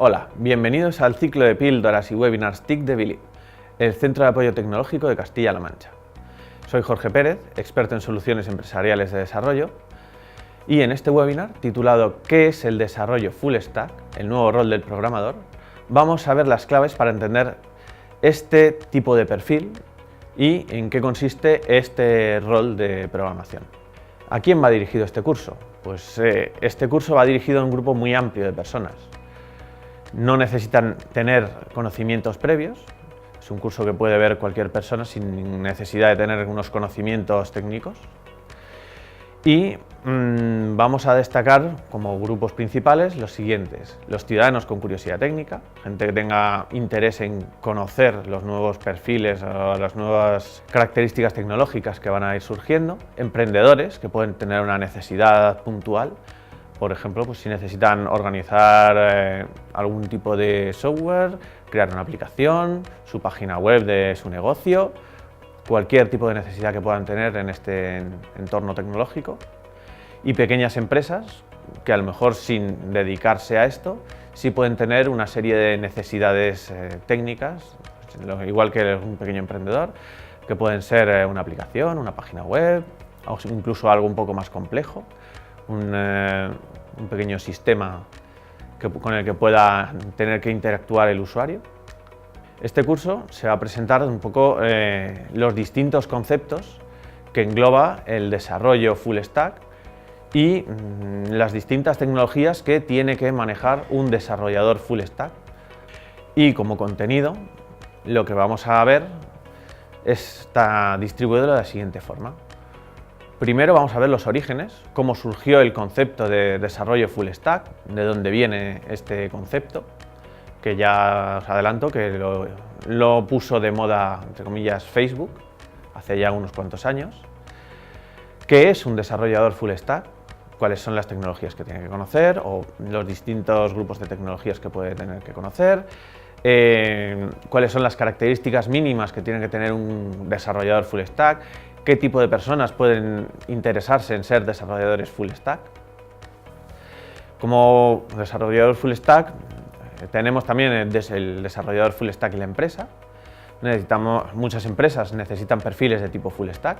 Hola, bienvenidos al ciclo de píldoras y webinars TIC de Bilib, el Centro de Apoyo Tecnológico de Castilla-La Mancha. Soy Jorge Pérez, experto en soluciones empresariales de desarrollo, y en este webinar, titulado ¿Qué es el desarrollo full stack? El nuevo rol del programador, vamos a ver las claves para entender este tipo de perfil y en qué consiste este rol de programación. ¿A quién va dirigido este curso? Pues este curso va dirigido a un grupo muy amplio de personas. No necesitan tener conocimientos previos, es un curso que puede ver cualquier persona sin necesidad de tener unos conocimientos técnicos. Y vamos a destacar como grupos principales los siguientes: los ciudadanos con curiosidad técnica, gente que tenga interés en conocer los nuevos perfiles o las nuevas características tecnológicas que van a ir surgiendo; emprendedores que pueden tener una necesidad puntual, por ejemplo, pues si necesitan organizar algún tipo de software, crear una aplicación, su página web de su negocio, cualquier tipo de necesidad que puedan tener en este entorno tecnológico; y pequeñas empresas que a lo mejor sin dedicarse a esto sí pueden tener una serie de necesidades técnicas, igual que un pequeño emprendedor, que pueden ser una aplicación, una página web o incluso algo un poco más complejo, un pequeño sistema con el que pueda tener que interactuar el usuario. Este curso se va a presentar un poco los distintos conceptos que engloba el desarrollo full stack y las distintas tecnologías que tiene que manejar un desarrollador full stack. Y como contenido, lo que vamos a ver está distribuido de la siguiente forma. Primero vamos a ver los orígenes, cómo surgió el concepto de desarrollo full stack, de dónde viene este concepto, que ya os adelanto que lo puso de moda, entre comillas, Facebook, hace ya unos cuantos años. ¿Qué es un desarrollador full stack? ¿Cuáles son las tecnologías que tiene que conocer o los distintos grupos de tecnologías que puede tener que conocer? ¿Cuáles son las características mínimas que tiene que tener un desarrollador full stack? ¿Qué tipo de personas pueden interesarse en ser desarrolladores full stack? Como desarrollador full stack tenemos también el desarrollador full stack y la empresa. Muchas empresas necesitan perfiles de tipo full stack.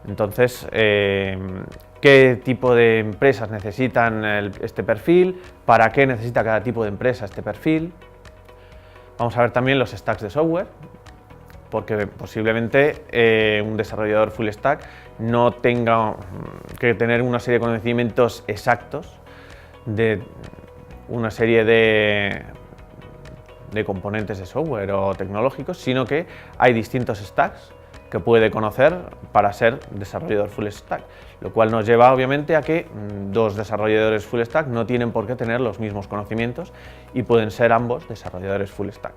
Entonces, ¿qué tipo de empresas necesitan este perfil? ¿Para qué necesita cada tipo de empresa este perfil? Vamos a ver también los stacks de software, porque posiblemente un desarrollador full stack no tenga que tener una serie de conocimientos exactos de una serie de componentes de software o tecnológicos, sino que hay distintos stacks que puede conocer para ser desarrollador full stack, lo cual nos lleva obviamente a que dos desarrolladores full stack no tienen por qué tener los mismos conocimientos y pueden ser ambos desarrolladores full stack.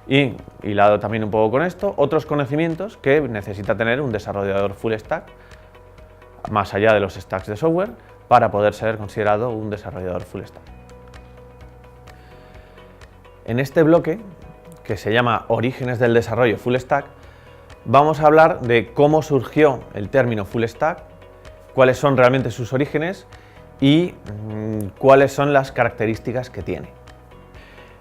Y hilado también un poco con esto, otros conocimientos que necesita tener un desarrollador full stack, más allá de los stacks de software, para poder ser considerado un desarrollador full stack. En este bloque, que se llama Orígenes del desarrollo full stack, vamos a hablar de cómo surgió el término full stack, cuáles son realmente sus orígenes y cuáles son las características que tiene.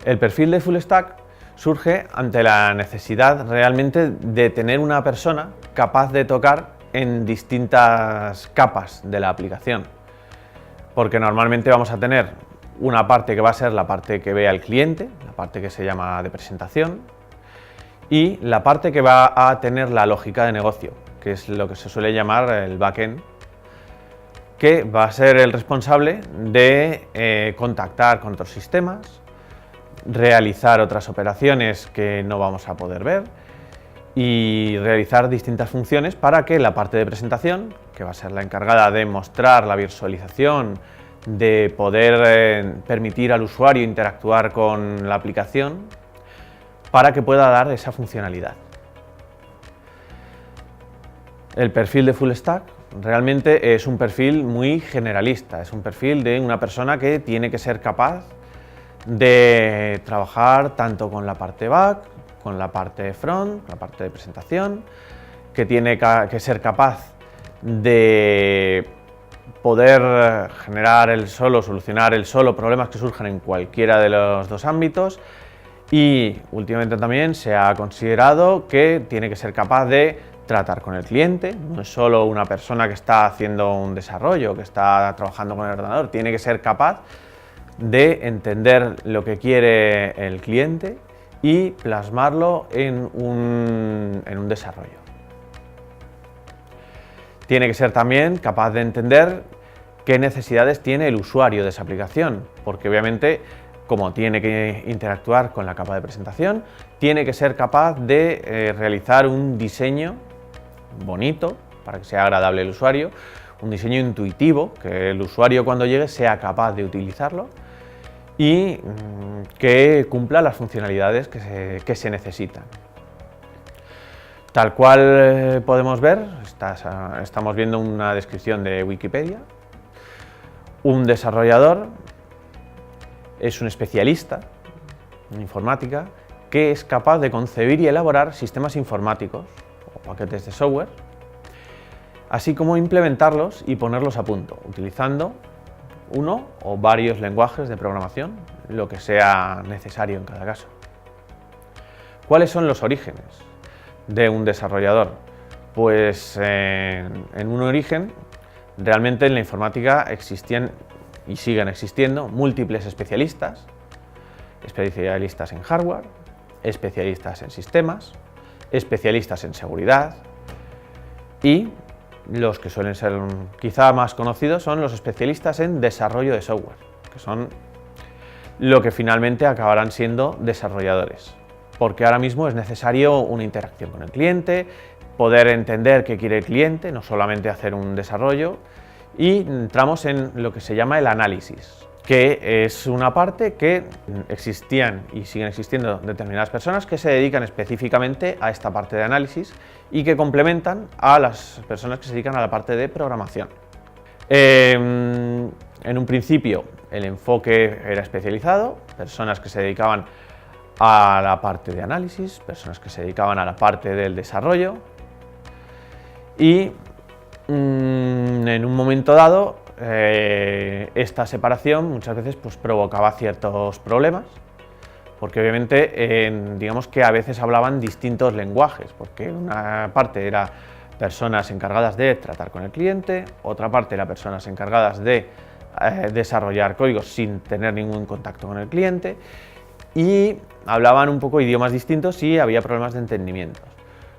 El perfil de full stack surge ante la necesidad realmente de tener una persona capaz de tocar en distintas capas de la aplicación, porque normalmente vamos a tener una parte que va a ser la parte que ve al cliente, la parte que se llama de presentación, y la parte que va a tener la lógica de negocio, que es lo que se suele llamar el backend, que va a ser el responsable de contactar con otros sistemas, realizar otras operaciones que no vamos a poder ver y realizar distintas funciones para que la parte de presentación, que va a ser la encargada de mostrar la visualización, de poder permitir al usuario interactuar con la aplicación, para que pueda dar esa funcionalidad. El perfil de full stack realmente es un perfil muy generalista, es un perfil de una persona que tiene que ser capaz de trabajar tanto con la parte back, con la parte front, la parte de presentación, que tiene que ser capaz de poder generar él solo, solucionar él solo problemas que surjan en cualquiera de los dos ámbitos, y últimamente también se ha considerado que tiene que ser capaz de tratar con el cliente. No es solo una persona que está haciendo un desarrollo, que está trabajando con el ordenador, tiene que ser capaz de entender lo que quiere el cliente y plasmarlo en un desarrollo. Tiene que ser también capaz de entender qué necesidades tiene el usuario de esa aplicación, porque obviamente, como tiene que interactuar con la capa de presentación, tiene que ser capaz de realizar un diseño bonito para que sea agradable al usuario, un diseño intuitivo, que el usuario cuando llegue sea capaz de utilizarlo y que cumpla las funcionalidades que se necesitan. Tal cual podemos ver, estamos viendo una descripción de Wikipedia. Un desarrollador es un especialista en informática que es capaz de concebir y elaborar sistemas informáticos o paquetes de software, así como implementarlos y ponerlos a punto, utilizando uno o varios lenguajes de programación, lo que sea necesario en cada caso. ¿Cuáles son los orígenes de un desarrollador? Pues en un origen, realmente en la informática existían y siguen existiendo múltiples especialistas en hardware, especialistas en sistemas, especialistas en seguridad, y los que suelen ser quizá más conocidos son los especialistas en desarrollo de software, que son lo que finalmente acabarán siendo desarrolladores, porque ahora mismo es necesario una interacción con el cliente, poder entender qué quiere el cliente, no solamente hacer un desarrollo, y entramos en lo que se llama el análisis, que es una parte que existían y siguen existiendo determinadas personas que se dedican específicamente a esta parte de análisis y que complementan a las personas que se dedican a la parte de programación. En un principio el enfoque era especializado, personas que se dedicaban a la parte de análisis, personas que se dedicaban a la parte del desarrollo, y en un momento dado esta separación muchas veces pues provocaba ciertos problemas, porque obviamente digamos que a veces hablaban distintos lenguajes, porque una parte era personas encargadas de tratar con el cliente, otra parte era personas encargadas de desarrollar códigos sin tener ningún contacto con el cliente, y hablaban un poco idiomas distintos y había problemas de entendimientos,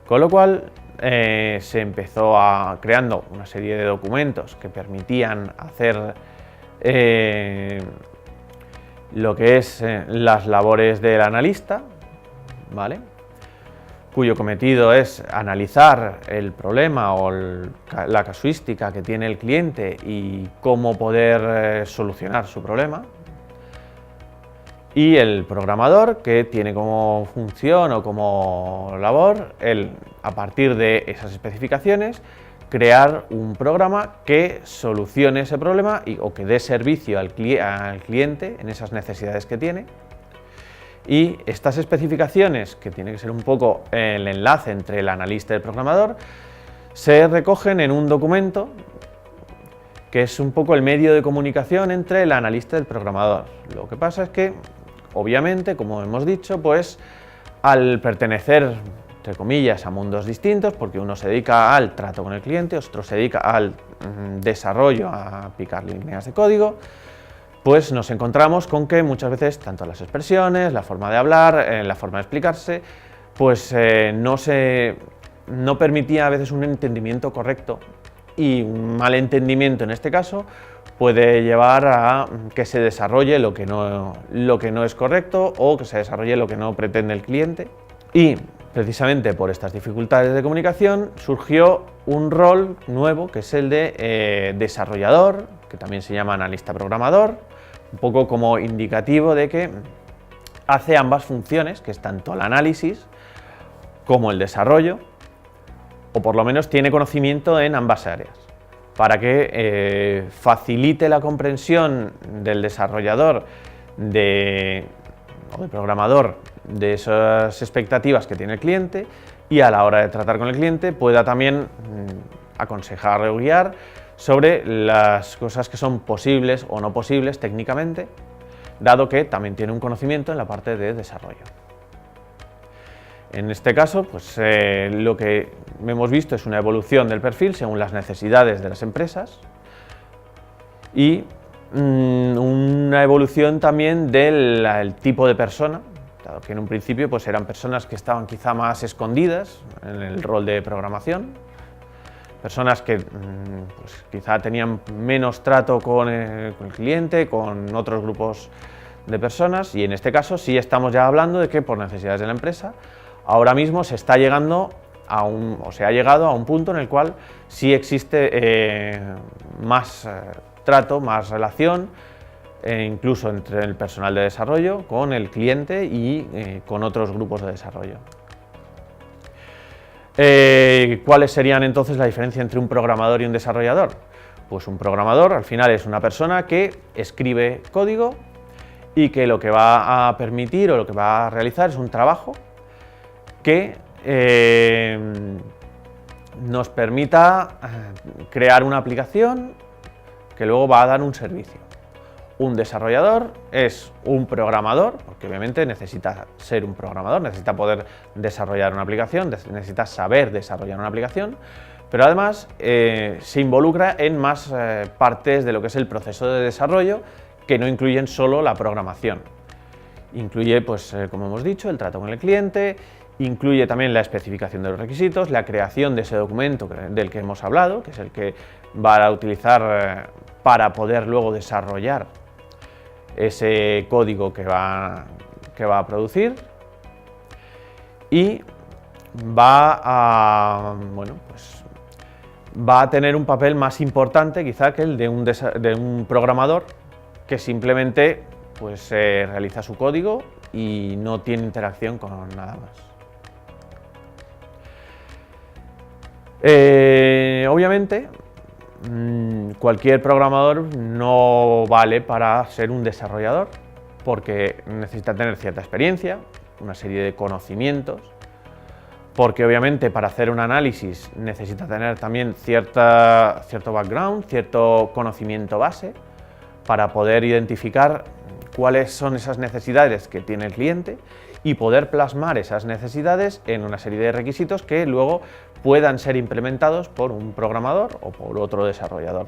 con lo cual se empezó creando una serie de documentos que permitían hacer lo que es las labores del analista, ¿vale?, cuyo cometido es analizar el problema o la casuística que tiene el cliente y cómo poder solucionar su problema. Y el programador, que tiene como función o como labor a partir de esas especificaciones, crear un programa que solucione ese problema o que dé servicio al cliente en esas necesidades que tiene. Y estas especificaciones, que tiene que ser un poco el enlace entre el analista y el programador, se recogen en un documento que es un poco el medio de comunicación entre el analista y el programador. Lo que pasa es que, obviamente, como hemos dicho, pues al pertenecer, entre comillas, a mundos distintos, porque uno se dedica al trato con el cliente, otro se dedica al desarrollo, a picar líneas de código, pues nos encontramos con que muchas veces tanto las expresiones, la forma de hablar, la forma de explicarse, pues no permitía a veces un entendimiento correcto, y un mal entendimiento en este caso puede llevar a que se desarrolle lo que no es correcto, o que se desarrolle lo que no pretende el cliente. Y precisamente por estas dificultades de comunicación surgió un rol nuevo, que es el de desarrollador, que también se llama analista programador, un poco como indicativo de que hace ambas funciones, que es tanto el análisis como el desarrollo, o por lo menos tiene conocimiento en ambas áreas, para que facilite la comprensión del desarrollador o del programador de esas expectativas que tiene el cliente, y a la hora de tratar con el cliente pueda también aconsejar o guiar sobre las cosas que son posibles o no posibles técnicamente, dado que también tiene un conocimiento en la parte de desarrollo. En este caso, pues, lo que hemos visto es una evolución del perfil según las necesidades de las empresas y una evolución también del tipo de persona, dado que en un principio pues, eran personas que estaban quizá más escondidas en el rol de programación, personas que pues, quizá tenían menos trato con el cliente, con otros grupos de personas, y en este caso sí estamos ya hablando de que por necesidades de la empresa ahora mismo se está llegando se ha llegado a un punto en el cual sí existe más trato, más relación, incluso entre el personal de desarrollo con el cliente y con otros grupos de desarrollo. ¿Cuáles serían entonces la diferencia entre un programador y un desarrollador? Pues un programador al final es una persona que escribe código y que lo que va a permitir o lo que va a realizar es un trabajo que nos permita crear una aplicación que luego va a dar un servicio. Un desarrollador es un programador, porque obviamente necesita ser un programador, necesita poder desarrollar una aplicación, necesita saber desarrollar una aplicación, pero además se involucra en más partes de lo que es el proceso de desarrollo que no incluyen solo la programación. Incluye, pues, como hemos dicho, el trato con el cliente, incluye también la especificación de los requisitos, la creación de ese documento del que hemos hablado, que es el que va a utilizar para poder luego desarrollar ese código que va a producir, y va a tener un papel más importante quizá que el de un programador que simplemente pues, realiza su código y no tiene interacción con nada más. Obviamente, cualquier programador no vale para ser un desarrollador, porque necesita tener cierta experiencia, una serie de conocimientos, porque obviamente para hacer un análisis necesita tener también cierto background, cierto conocimiento base, para poder identificar cuáles son esas necesidades que tiene el cliente y poder plasmar esas necesidades en una serie de requisitos que luego puedan ser implementados por un programador o por otro desarrollador.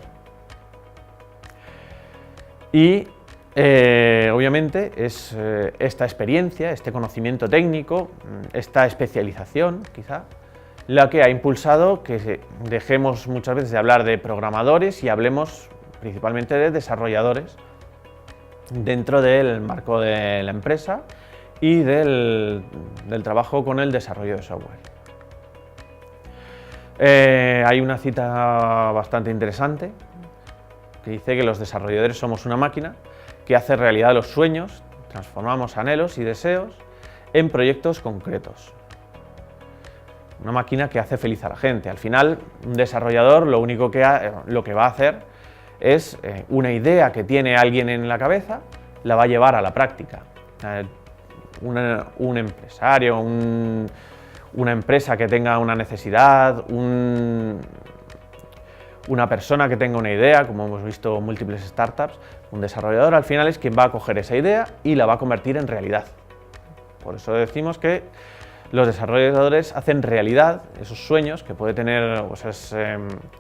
Y obviamente es esta experiencia, este conocimiento técnico, esta especialización quizá, la que ha impulsado que dejemos muchas veces de hablar de programadores y hablemos principalmente de desarrolladores dentro del marco de la empresa y del trabajo con el desarrollo de software. Hay una cita bastante interesante que dice que los desarrolladores somos una máquina que hace realidad los sueños, transformamos anhelos y deseos en proyectos concretos. Una máquina que hace feliz a la gente. Al final, un desarrollador lo único que va a hacer es una idea que tiene alguien en la cabeza, la va a llevar a la práctica. Un empresario, una empresa que tenga una necesidad, una persona que tenga una idea, como hemos visto múltiples startups, un desarrollador al final es quien va a coger esa idea y la va a convertir en realidad. Por eso decimos que los desarrolladores hacen realidad esos sueños que puede tener, o esas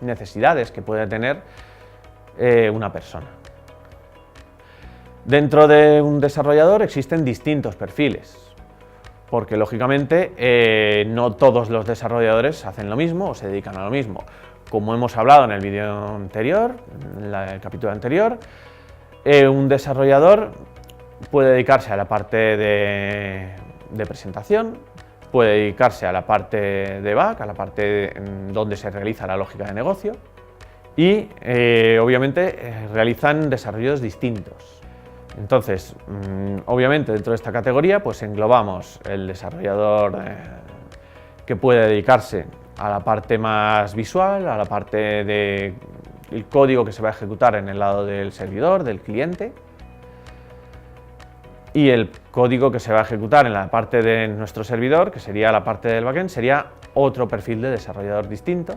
necesidades que puede tener una persona. Dentro de un desarrollador existen distintos perfiles, porque lógicamente no todos los desarrolladores hacen lo mismo o se dedican a lo mismo. Como hemos hablado en el vídeo anterior, en el capítulo anterior, un desarrollador puede dedicarse a la parte de presentación, puede dedicarse a la parte de back, a la parte donde se realiza la lógica de negocio, y obviamente realizan desarrollos distintos. Entonces, obviamente dentro de esta categoría pues englobamos el desarrollador que puede dedicarse a la parte más visual, a la parte del código que se va a ejecutar en el lado del servidor, del cliente, y el código que se va a ejecutar en la parte de nuestro servidor, que sería la parte del backend, sería otro perfil de desarrollador distinto.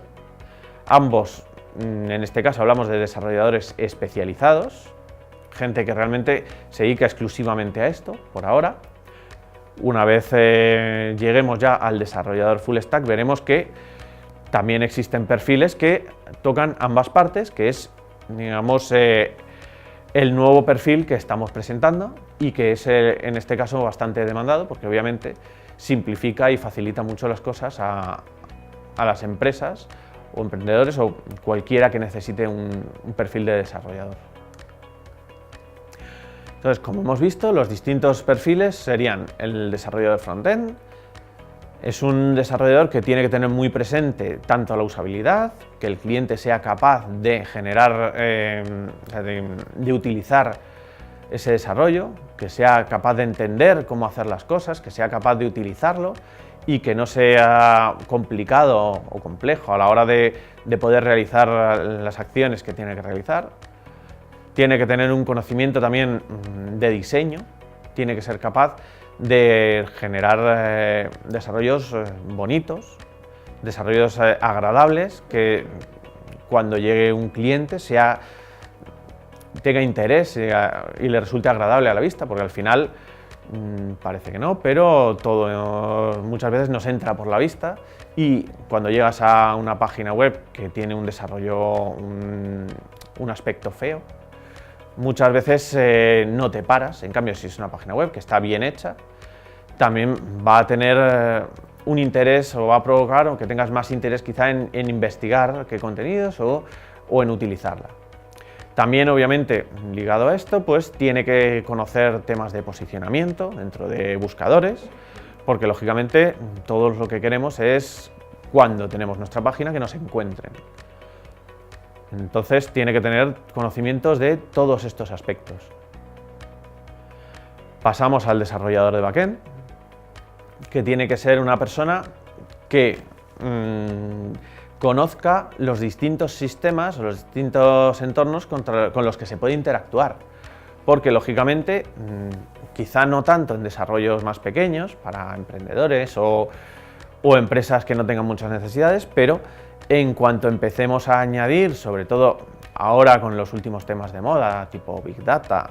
Ambos en este caso hablamos de desarrolladores especializados, gente que realmente se dedica exclusivamente a esto, por ahora. Una vez lleguemos ya al desarrollador full stack, veremos que también existen perfiles que tocan ambas partes, que es, digamos, el nuevo perfil que estamos presentando y que es en este caso bastante demandado, porque obviamente simplifica y facilita mucho las cosas a las empresas o emprendedores o cualquiera que necesite un perfil de desarrollador. Entonces, como hemos visto, los distintos perfiles serían el desarrollador frontend. Es un desarrollador que tiene que tener muy presente tanto la usabilidad, que el cliente sea capaz de generar, de utilizar ese desarrollo, que sea capaz de entender cómo hacer las cosas, que sea capaz de utilizarlo y que no sea complicado o complejo a la hora de poder realizar las acciones que tiene que realizar. Tiene que tener un conocimiento también de diseño, tiene que ser capaz de generar desarrollos bonitos, desarrollos agradables, que cuando llegue un cliente tenga interés y le resulte agradable a la vista, porque al final parece que no, pero todo muchas veces nos entra por la vista y cuando llegas a una página web que tiene un desarrollo, un aspecto feo, muchas veces no te paras. En cambio, si es una página web que está bien hecha, también va a tener un interés o va a provocar o que tengas más interés quizá en investigar qué contenidos o en utilizarla. También, obviamente, ligado a esto, pues tiene que conocer temas de posicionamiento dentro de buscadores, porque lógicamente todos lo que queremos es, cuando tenemos nuestra página, que nos encuentren. Entonces tiene que tener conocimientos de todos estos aspectos. Pasamos al desarrollador de backend, que tiene que ser una persona que conozca los distintos sistemas o los distintos entornos con los que se puede interactuar. Porque lógicamente, quizá no tanto en desarrollos más pequeños, para emprendedores o empresas que no tengan muchas necesidades, pero en cuanto empecemos a añadir, sobre todo ahora con los últimos temas de moda, tipo Big Data,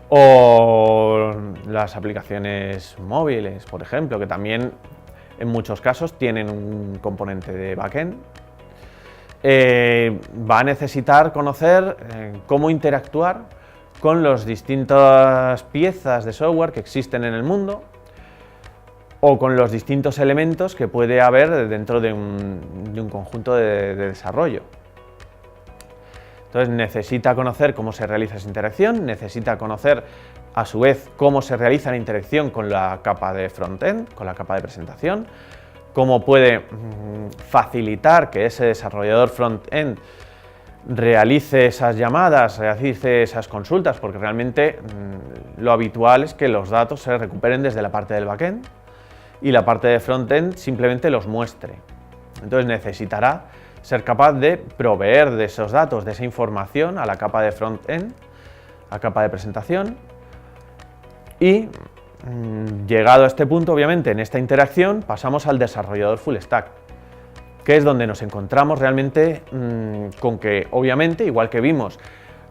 o las aplicaciones móviles, por ejemplo, que también en muchos casos tienen un componente de backend, va a necesitar conocer cómo interactuar con las distintas piezas de software que existen en el mundo, o con los distintos elementos que puede haber dentro de un conjunto de desarrollo. Entonces necesita conocer cómo se realiza esa interacción, necesita conocer a su vez cómo se realiza la interacción con la capa de frontend, con la capa de presentación, cómo puede facilitar que ese desarrollador frontend realice esas llamadas, realice esas consultas, porque realmente lo habitual es que los datos se recuperen desde la parte del backend y la parte de frontend simplemente los muestre. Entonces necesitará ser capaz de proveer de esos datos, de esa información a la capa de frontend, a la capa de presentación, y llegado a este punto, obviamente, en esta interacción pasamos al desarrollador full stack, que es donde nos encontramos realmente con que, obviamente, igual que vimos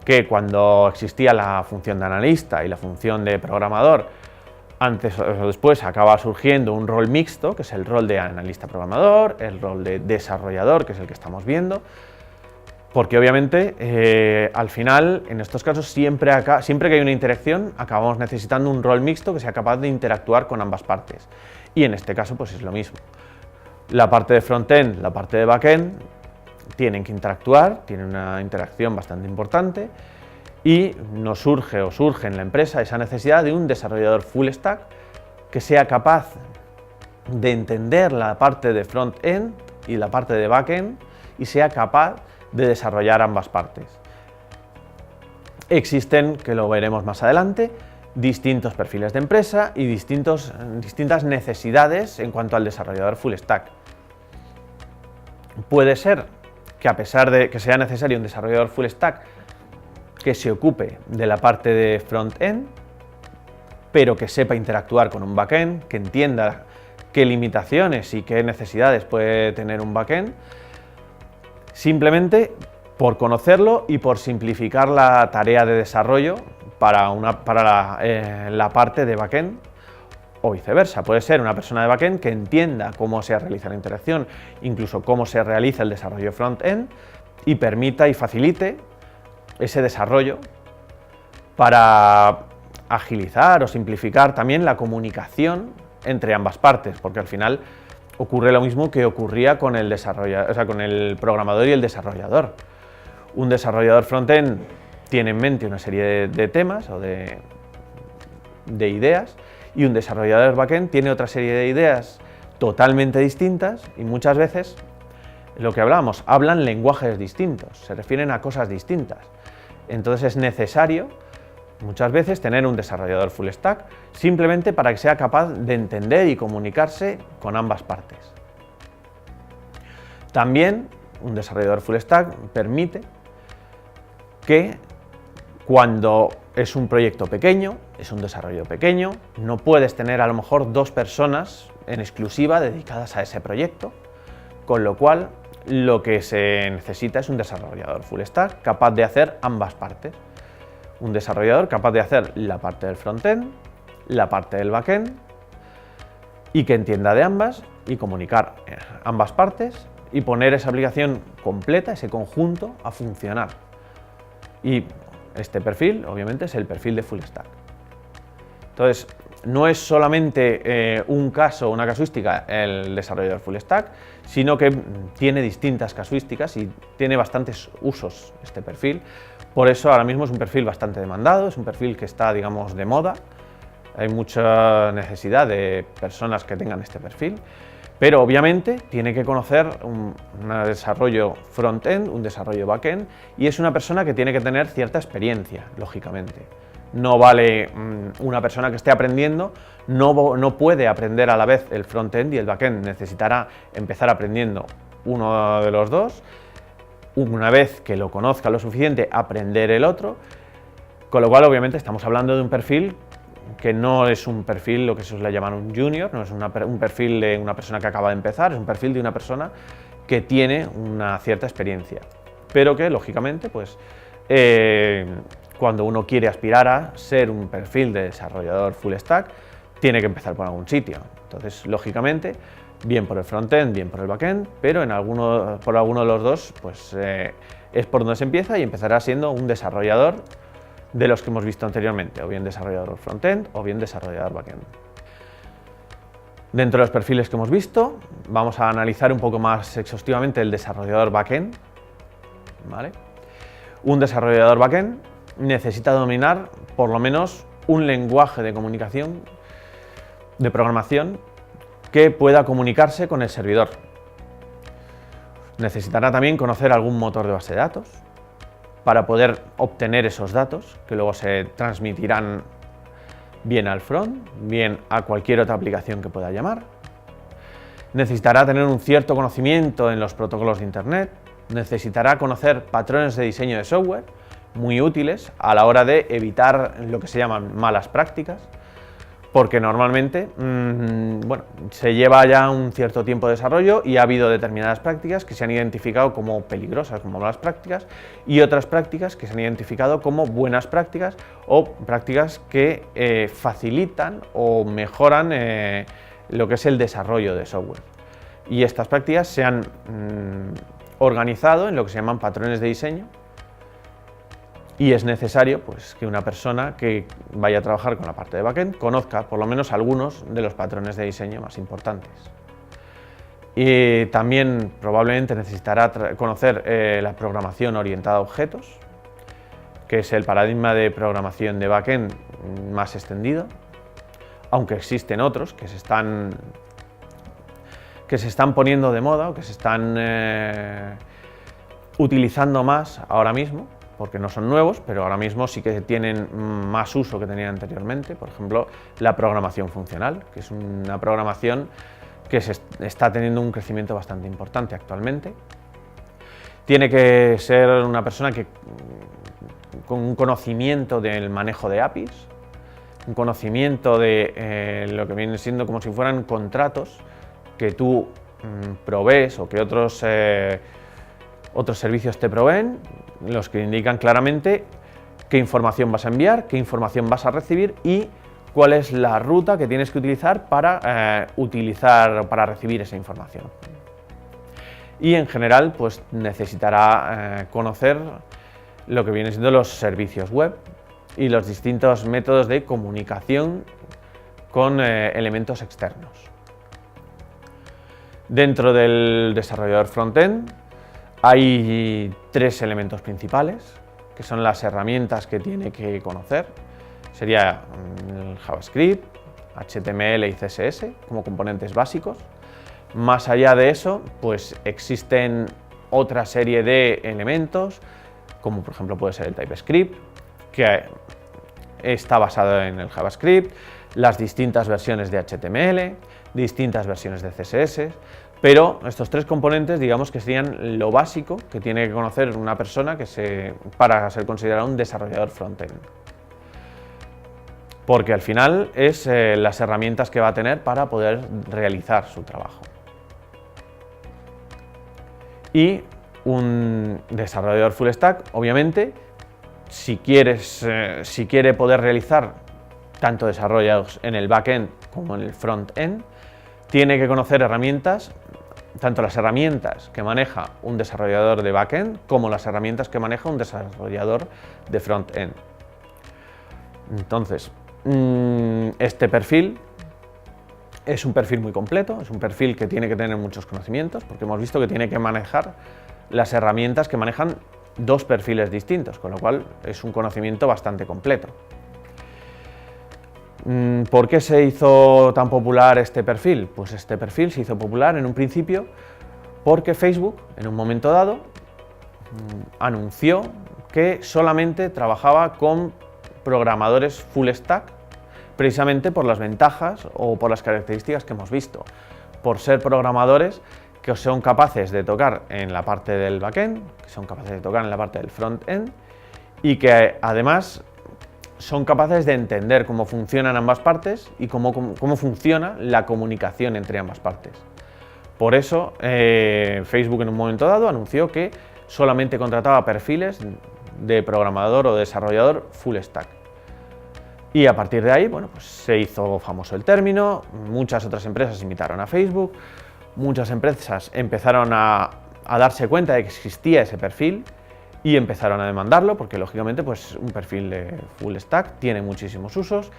que cuando existía la función de analista y la función de programador, antes o después acaba surgiendo un rol mixto, que es el rol de analista programador, el rol de desarrollador, que es el que estamos viendo, porque obviamente al final, en estos casos, siempre que hay una interacción, acabamos necesitando un rol mixto que sea capaz de interactuar con ambas partes. Y en este caso pues es lo mismo. La parte de frontend, la parte de backend, tienen que interactuar, tienen una interacción bastante importante, y nos surge en la empresa esa necesidad de un desarrollador full stack que sea capaz de entender la parte de front-end y la parte de back-end y sea capaz de desarrollar ambas partes. Existen, que lo veremos más adelante, distintos perfiles de empresa y distintas necesidades en cuanto al desarrollador full stack. Puede ser que, a pesar de que sea necesario un desarrollador full stack que se ocupe de la parte de front-end, pero que sepa interactuar con un backend, que entienda qué limitaciones y qué necesidades puede tener un backend, simplemente por conocerlo y por simplificar la tarea de desarrollo para la parte de backend, o viceversa. Puede ser una persona de backend que entienda cómo se realiza la interacción, incluso cómo se realiza el desarrollo front-end, y permita y facilite ese desarrollo para agilizar o simplificar también la comunicación entre ambas partes, porque al final ocurre lo mismo que ocurría con el con el programador y el desarrollador. Un desarrollador front-end tiene en mente una serie de temas o de ideas, y un desarrollador backend tiene otra serie de ideas totalmente distintas, y muchas veces, lo que hablábamos, hablan lenguajes distintos, se refieren a cosas distintas. Entonces es necesario muchas veces tener un desarrollador full stack simplemente para que sea capaz de entender y comunicarse con ambas partes. También un desarrollador full stack permite que cuando es un proyecto pequeño, es un desarrollo pequeño, no puedes tener a lo mejor 2 personas en exclusiva dedicadas a ese proyecto, con lo cual lo que se necesita es un desarrollador full stack capaz de hacer ambas partes. Un desarrollador capaz de hacer la parte del frontend, la parte del backend, y que entienda de ambas y comunicar ambas partes y poner esa aplicación completa, ese conjunto, a funcionar. Y este perfil, obviamente, es el perfil de full stack. Entonces, no es solamente un caso, una casuística, el desarrollador full stack, sino que tiene distintas casuísticas y tiene bastantes usos este perfil. Por eso ahora mismo es un perfil bastante demandado, es un perfil que está, digamos, de moda. Hay mucha necesidad de personas que tengan este perfil, pero obviamente tiene que conocer un desarrollo front-end, un desarrollo back-end, y es una persona que tiene que tener cierta experiencia, lógicamente. No vale una persona que esté aprendiendo, no puede aprender a la vez el front-end y el back-end, necesitará empezar aprendiendo uno de los dos, una vez que lo conozca lo suficiente, aprender el otro, con lo cual obviamente estamos hablando de un perfil que no es un perfil, lo que se suele llamar un junior, no es un perfil de una persona que acaba de empezar, es un perfil de una persona que tiene una cierta experiencia, pero que lógicamente pues cuando uno quiere aspirar a ser un perfil de desarrollador full stack, tiene que empezar por algún sitio. Entonces, lógicamente, bien por el frontend, bien por el backend, pero por alguno de los dos pues, es por donde se empieza y empezará siendo un desarrollador de los que hemos visto anteriormente, o bien desarrollador frontend o bien desarrollador backend. Dentro de los perfiles que hemos visto, vamos a analizar un poco más exhaustivamente el desarrollador backend, ¿vale? Un desarrollador backend necesita dominar por lo menos un lenguaje de comunicación, de programación, que pueda comunicarse con el servidor. Necesitará también conocer algún motor de base de datos para poder obtener esos datos que luego se transmitirán bien al front, bien a cualquier otra aplicación que pueda llamar. Necesitará tener un cierto conocimiento en los protocolos de Internet, necesitará conocer patrones de diseño de software muy útiles a la hora de evitar lo que se llaman malas prácticas, porque normalmente se lleva ya un cierto tiempo de desarrollo y ha habido determinadas prácticas que se han identificado como peligrosas, como malas prácticas, y otras prácticas que se han identificado como buenas prácticas o prácticas que facilitan o mejoran lo que es el desarrollo de software. Y estas prácticas se han organizado en lo que se llaman patrones de diseño, y es necesario pues, que una persona que vaya a trabajar con la parte de backend conozca por lo menos algunos de los patrones de diseño más importantes. Y también probablemente necesitará conocer la programación orientada a objetos, que es el paradigma de programación de backend más extendido, aunque existen otros que se están poniendo de moda o que se están utilizando más ahora mismo, porque no son nuevos, pero ahora mismo sí que tienen más uso que tenían anteriormente. Por ejemplo, la programación funcional, que es una programación que está teniendo un crecimiento bastante importante actualmente. Tiene que ser una persona con un conocimiento del manejo de APIs, un conocimiento de lo que viene siendo como si fueran contratos que tú provees o que Otros servicios te proveen los que indican claramente qué información vas a enviar, qué información vas a recibir y cuál es la ruta que tienes que utilizar para recibir esa información. Y en general, pues necesitará conocer lo que vienen siendo los servicios web y los distintos métodos de comunicación con elementos externos. Dentro del desarrollador frontend hay tres elementos principales, que son las herramientas que tiene que conocer. Sería el JavaScript, HTML y CSS como componentes básicos. Más allá de eso, pues existen otra serie de elementos, como por ejemplo puede ser el TypeScript, que está basado en el JavaScript, las distintas versiones de HTML, distintas versiones de CSS, pero estos tres componentes, digamos que serían lo básico que tiene que conocer una persona para ser considerado un desarrollador frontend. Porque al final es las herramientas que va a tener para poder realizar su trabajo. Y un desarrollador full stack, obviamente, si quiere poder realizar tanto desarrollos en el backend como en el frontend, tiene que conocer herramientas, tanto las herramientas que maneja un desarrollador de backend como las herramientas que maneja un desarrollador de frontend. Entonces, este perfil es un perfil muy completo, es un perfil que tiene que tener muchos conocimientos, porque hemos visto que tiene que manejar las herramientas que manejan dos perfiles distintos, con lo cual es un conocimiento bastante completo. ¿Por qué se hizo tan popular este perfil? Pues este perfil se hizo popular en un principio porque Facebook, en un momento dado, anunció que solamente trabajaba con programadores full stack, precisamente por las ventajas o por las características que hemos visto, por ser programadores que son capaces de tocar en la parte del backend, que son capaces de tocar en la parte del frontend y que además son capaces de entender cómo funcionan ambas partes y cómo funciona la comunicación entre ambas partes. Por eso Facebook en un momento dado anunció que solamente contrataba perfiles de programador o desarrollador full stack. Y a partir de ahí, bueno, pues se hizo famoso el término, muchas otras empresas imitaron a Facebook, muchas empresas empezaron a darse cuenta de que existía ese perfil y empezaron a demandarlo porque lógicamente pues un perfil de full stack tiene muchísimos usos,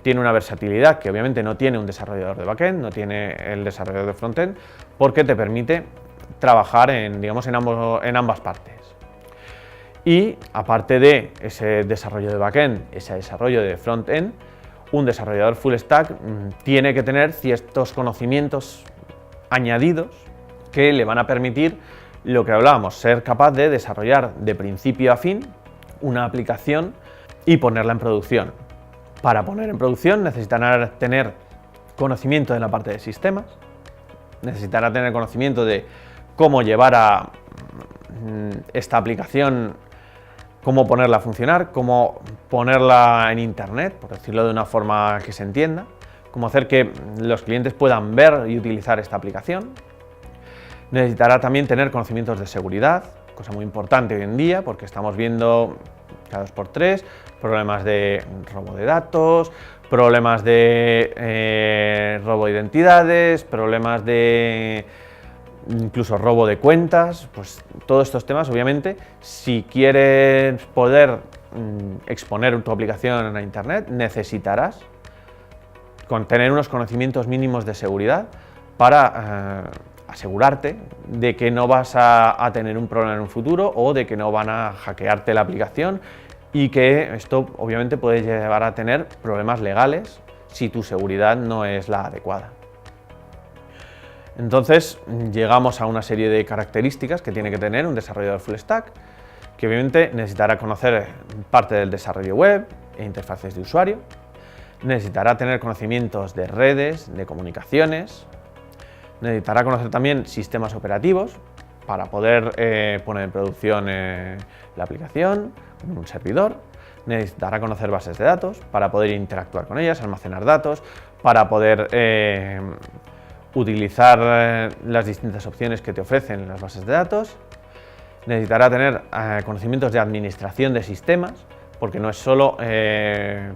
tiene una versatilidad que obviamente no tiene un desarrollador de backend, no tiene el desarrollador de frontend, porque te permite trabajar en ambas partes. Y aparte de ese desarrollo de backend, ese desarrollo de frontend, un desarrollador full stack tiene que tener ciertos conocimientos añadidos que le van a permitir lo que hablábamos, ser capaz de desarrollar de principio a fin una aplicación y ponerla en producción. Para poner en producción necesitará tener conocimiento de la parte de sistemas, necesitará tener conocimiento de cómo llevar a esta aplicación, cómo ponerla a funcionar, cómo ponerla en internet, por decirlo de una forma que se entienda, cómo hacer que los clientes puedan ver y utilizar esta aplicación. Necesitará también tener conocimientos de seguridad, cosa muy importante hoy en día porque estamos viendo cada 2x3 problemas de robo de datos, problemas de robo de identidades, problemas de incluso robo de cuentas. Pues todos estos temas, obviamente, si quieres poder exponer tu aplicación a internet, necesitarás tener unos conocimientos mínimos de seguridad para asegurarte de que no vas a tener un problema en un futuro o de que no van a hackearte la aplicación y que esto obviamente puede llevar a tener problemas legales si tu seguridad no es la adecuada. Entonces llegamos a una serie de características que tiene que tener un desarrollador full stack, que obviamente necesitará conocer parte del desarrollo web e interfaces de usuario, necesitará tener conocimientos de redes, de comunicaciones, necesitará conocer también sistemas operativos para poder poner en producción la aplicación, un servidor, necesitará conocer bases de datos para poder interactuar con ellas, almacenar datos, para poder utilizar las distintas opciones que te ofrecen las bases de datos necesitará tener conocimientos de administración de sistemas, porque no es solo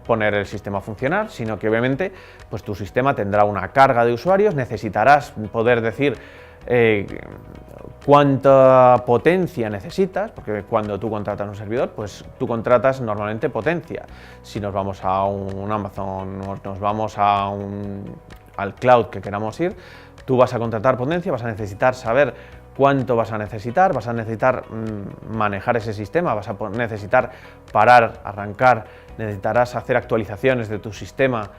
poner el sistema a funcionar, sino que obviamente pues, tu sistema tendrá una carga de usuarios, necesitarás poder decir cuánta potencia necesitas, porque cuando tú contratas un servidor, pues tú contratas normalmente potencia. Si nos vamos a un Amazon, nos vamos al cloud que queramos ir, tú vas a contratar potencia, vas a necesitar saber cuánto vas a necesitar manejar ese sistema, vas a necesitar parar, arrancar, necesitarás hacer actualizaciones de tu sistema.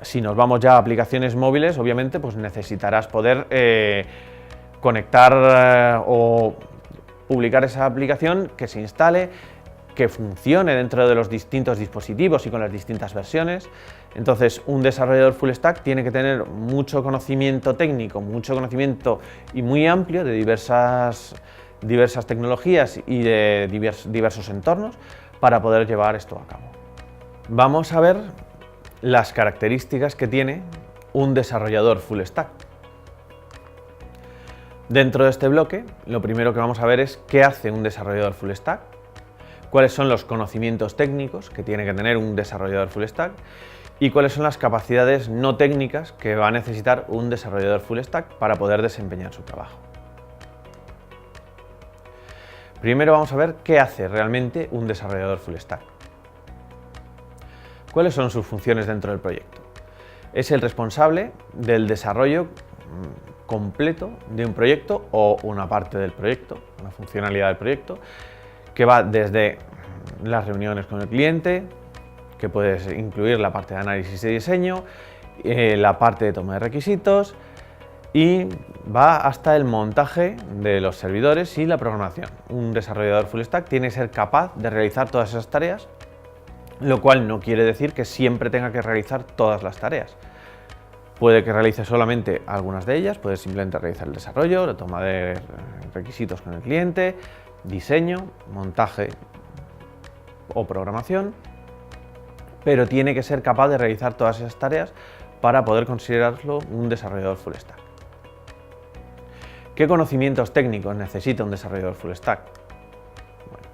Si nos vamos ya a aplicaciones móviles, obviamente pues necesitarás poder conectar o publicar esa aplicación, que se instale, que funcione dentro de los distintos dispositivos y con las distintas versiones. Entonces, un desarrollador full stack tiene que tener mucho conocimiento técnico, mucho conocimiento y muy amplio de diversas tecnologías y de diversos entornos para poder llevar esto a cabo. Vamos a ver las características que tiene un desarrollador full stack. Dentro de este bloque, lo primero que vamos a ver es qué hace un desarrollador full stack, cuáles son los conocimientos técnicos que tiene que tener un desarrollador full stack y cuáles son las capacidades no técnicas que va a necesitar un desarrollador full stack para poder desempeñar su trabajo. Primero vamos a ver qué hace realmente un desarrollador full stack. ¿Cuáles son sus funciones dentro del proyecto? Es el responsable del desarrollo completo de un proyecto o una parte del proyecto, una funcionalidad del proyecto, que va desde las reuniones con el cliente, que puede incluir la parte de análisis y diseño, la parte de toma de requisitos y va hasta el montaje de los servidores y la programación. Un desarrollador full stack tiene que ser capaz de realizar todas esas tareas, lo cual no quiere decir que siempre tenga que realizar todas las tareas. Puede que realice solamente algunas de ellas, puede simplemente realizar el desarrollo, la toma de requisitos con el cliente, diseño, montaje o programación, pero tiene que ser capaz de realizar todas esas tareas para poder considerarlo un desarrollador full stack. ¿Qué conocimientos técnicos necesita un desarrollador full stack? Bueno,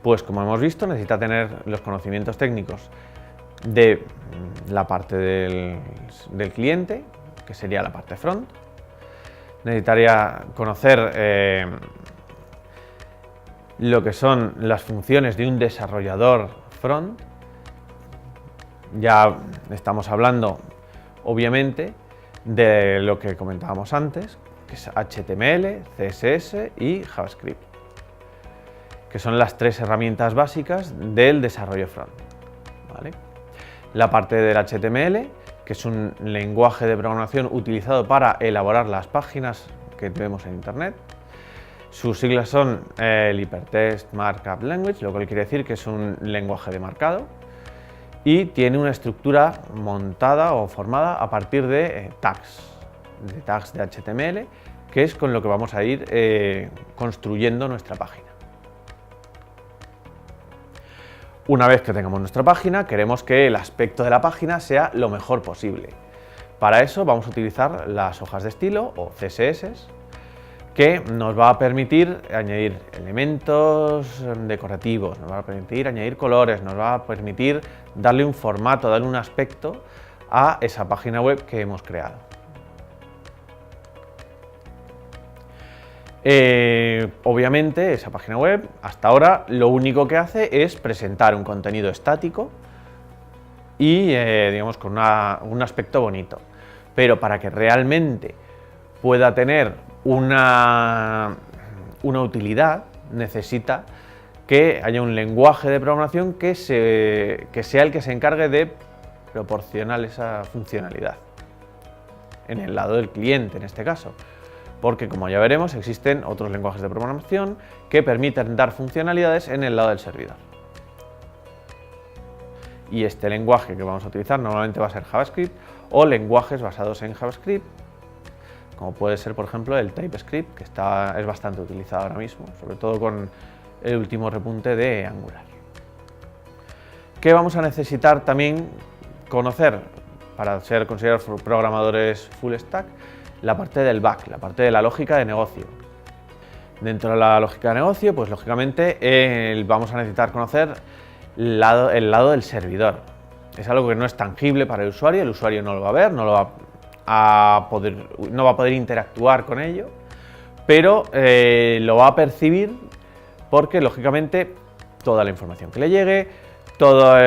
pues como hemos visto, necesita tener los conocimientos técnicos de la parte del cliente, que sería la parte front. Necesitaría conocer lo que son las funciones de un desarrollador front. Ya estamos hablando, obviamente, de lo que comentábamos antes, que es HTML, CSS y JavaScript, que son las tres herramientas básicas del desarrollo front, ¿vale? La parte del HTML, que es un lenguaje de programación utilizado para elaborar las páginas que vemos en Internet. Sus siglas son el Hypertext Markup Language, lo cual quiere decir que es un lenguaje de marcado y tiene una estructura montada o formada a partir de tags de HTML, que es con lo que vamos a ir construyendo nuestra página. Una vez que tengamos nuestra página, queremos que el aspecto de la página sea lo mejor posible. Para eso vamos a utilizar las hojas de estilo o CSS, que nos va a permitir añadir elementos decorativos, nos va a permitir añadir colores, nos va a permitir darle un formato, darle un aspecto a esa página web que hemos creado. Obviamente esa página web hasta ahora lo único que hace es presentar un contenido estático y digamos con un aspecto bonito, pero para que realmente pueda tener una utilidad necesita que haya un lenguaje de programación que sea el que se encargue de proporcionar esa funcionalidad en el lado del cliente en este caso. Porque, como ya veremos, existen otros lenguajes de programación que permiten dar funcionalidades en el lado del servidor. Y este lenguaje que vamos a utilizar normalmente va a ser JavaScript o lenguajes basados en JavaScript, como puede ser, por ejemplo, el TypeScript, que es bastante utilizado ahora mismo, sobre todo con el último repunte de Angular. ¿Qué vamos a necesitar también conocer para ser considerados programadores full stack? La parte del back, la parte de la lógica de negocio. Dentro de la lógica de negocio, pues lógicamente vamos a necesitar conocer el lado del servidor. Es algo que no es tangible para el usuario no lo va a ver, no va a poder interactuar con ello, pero lo va a percibir porque lógicamente toda la información que le llegue, toda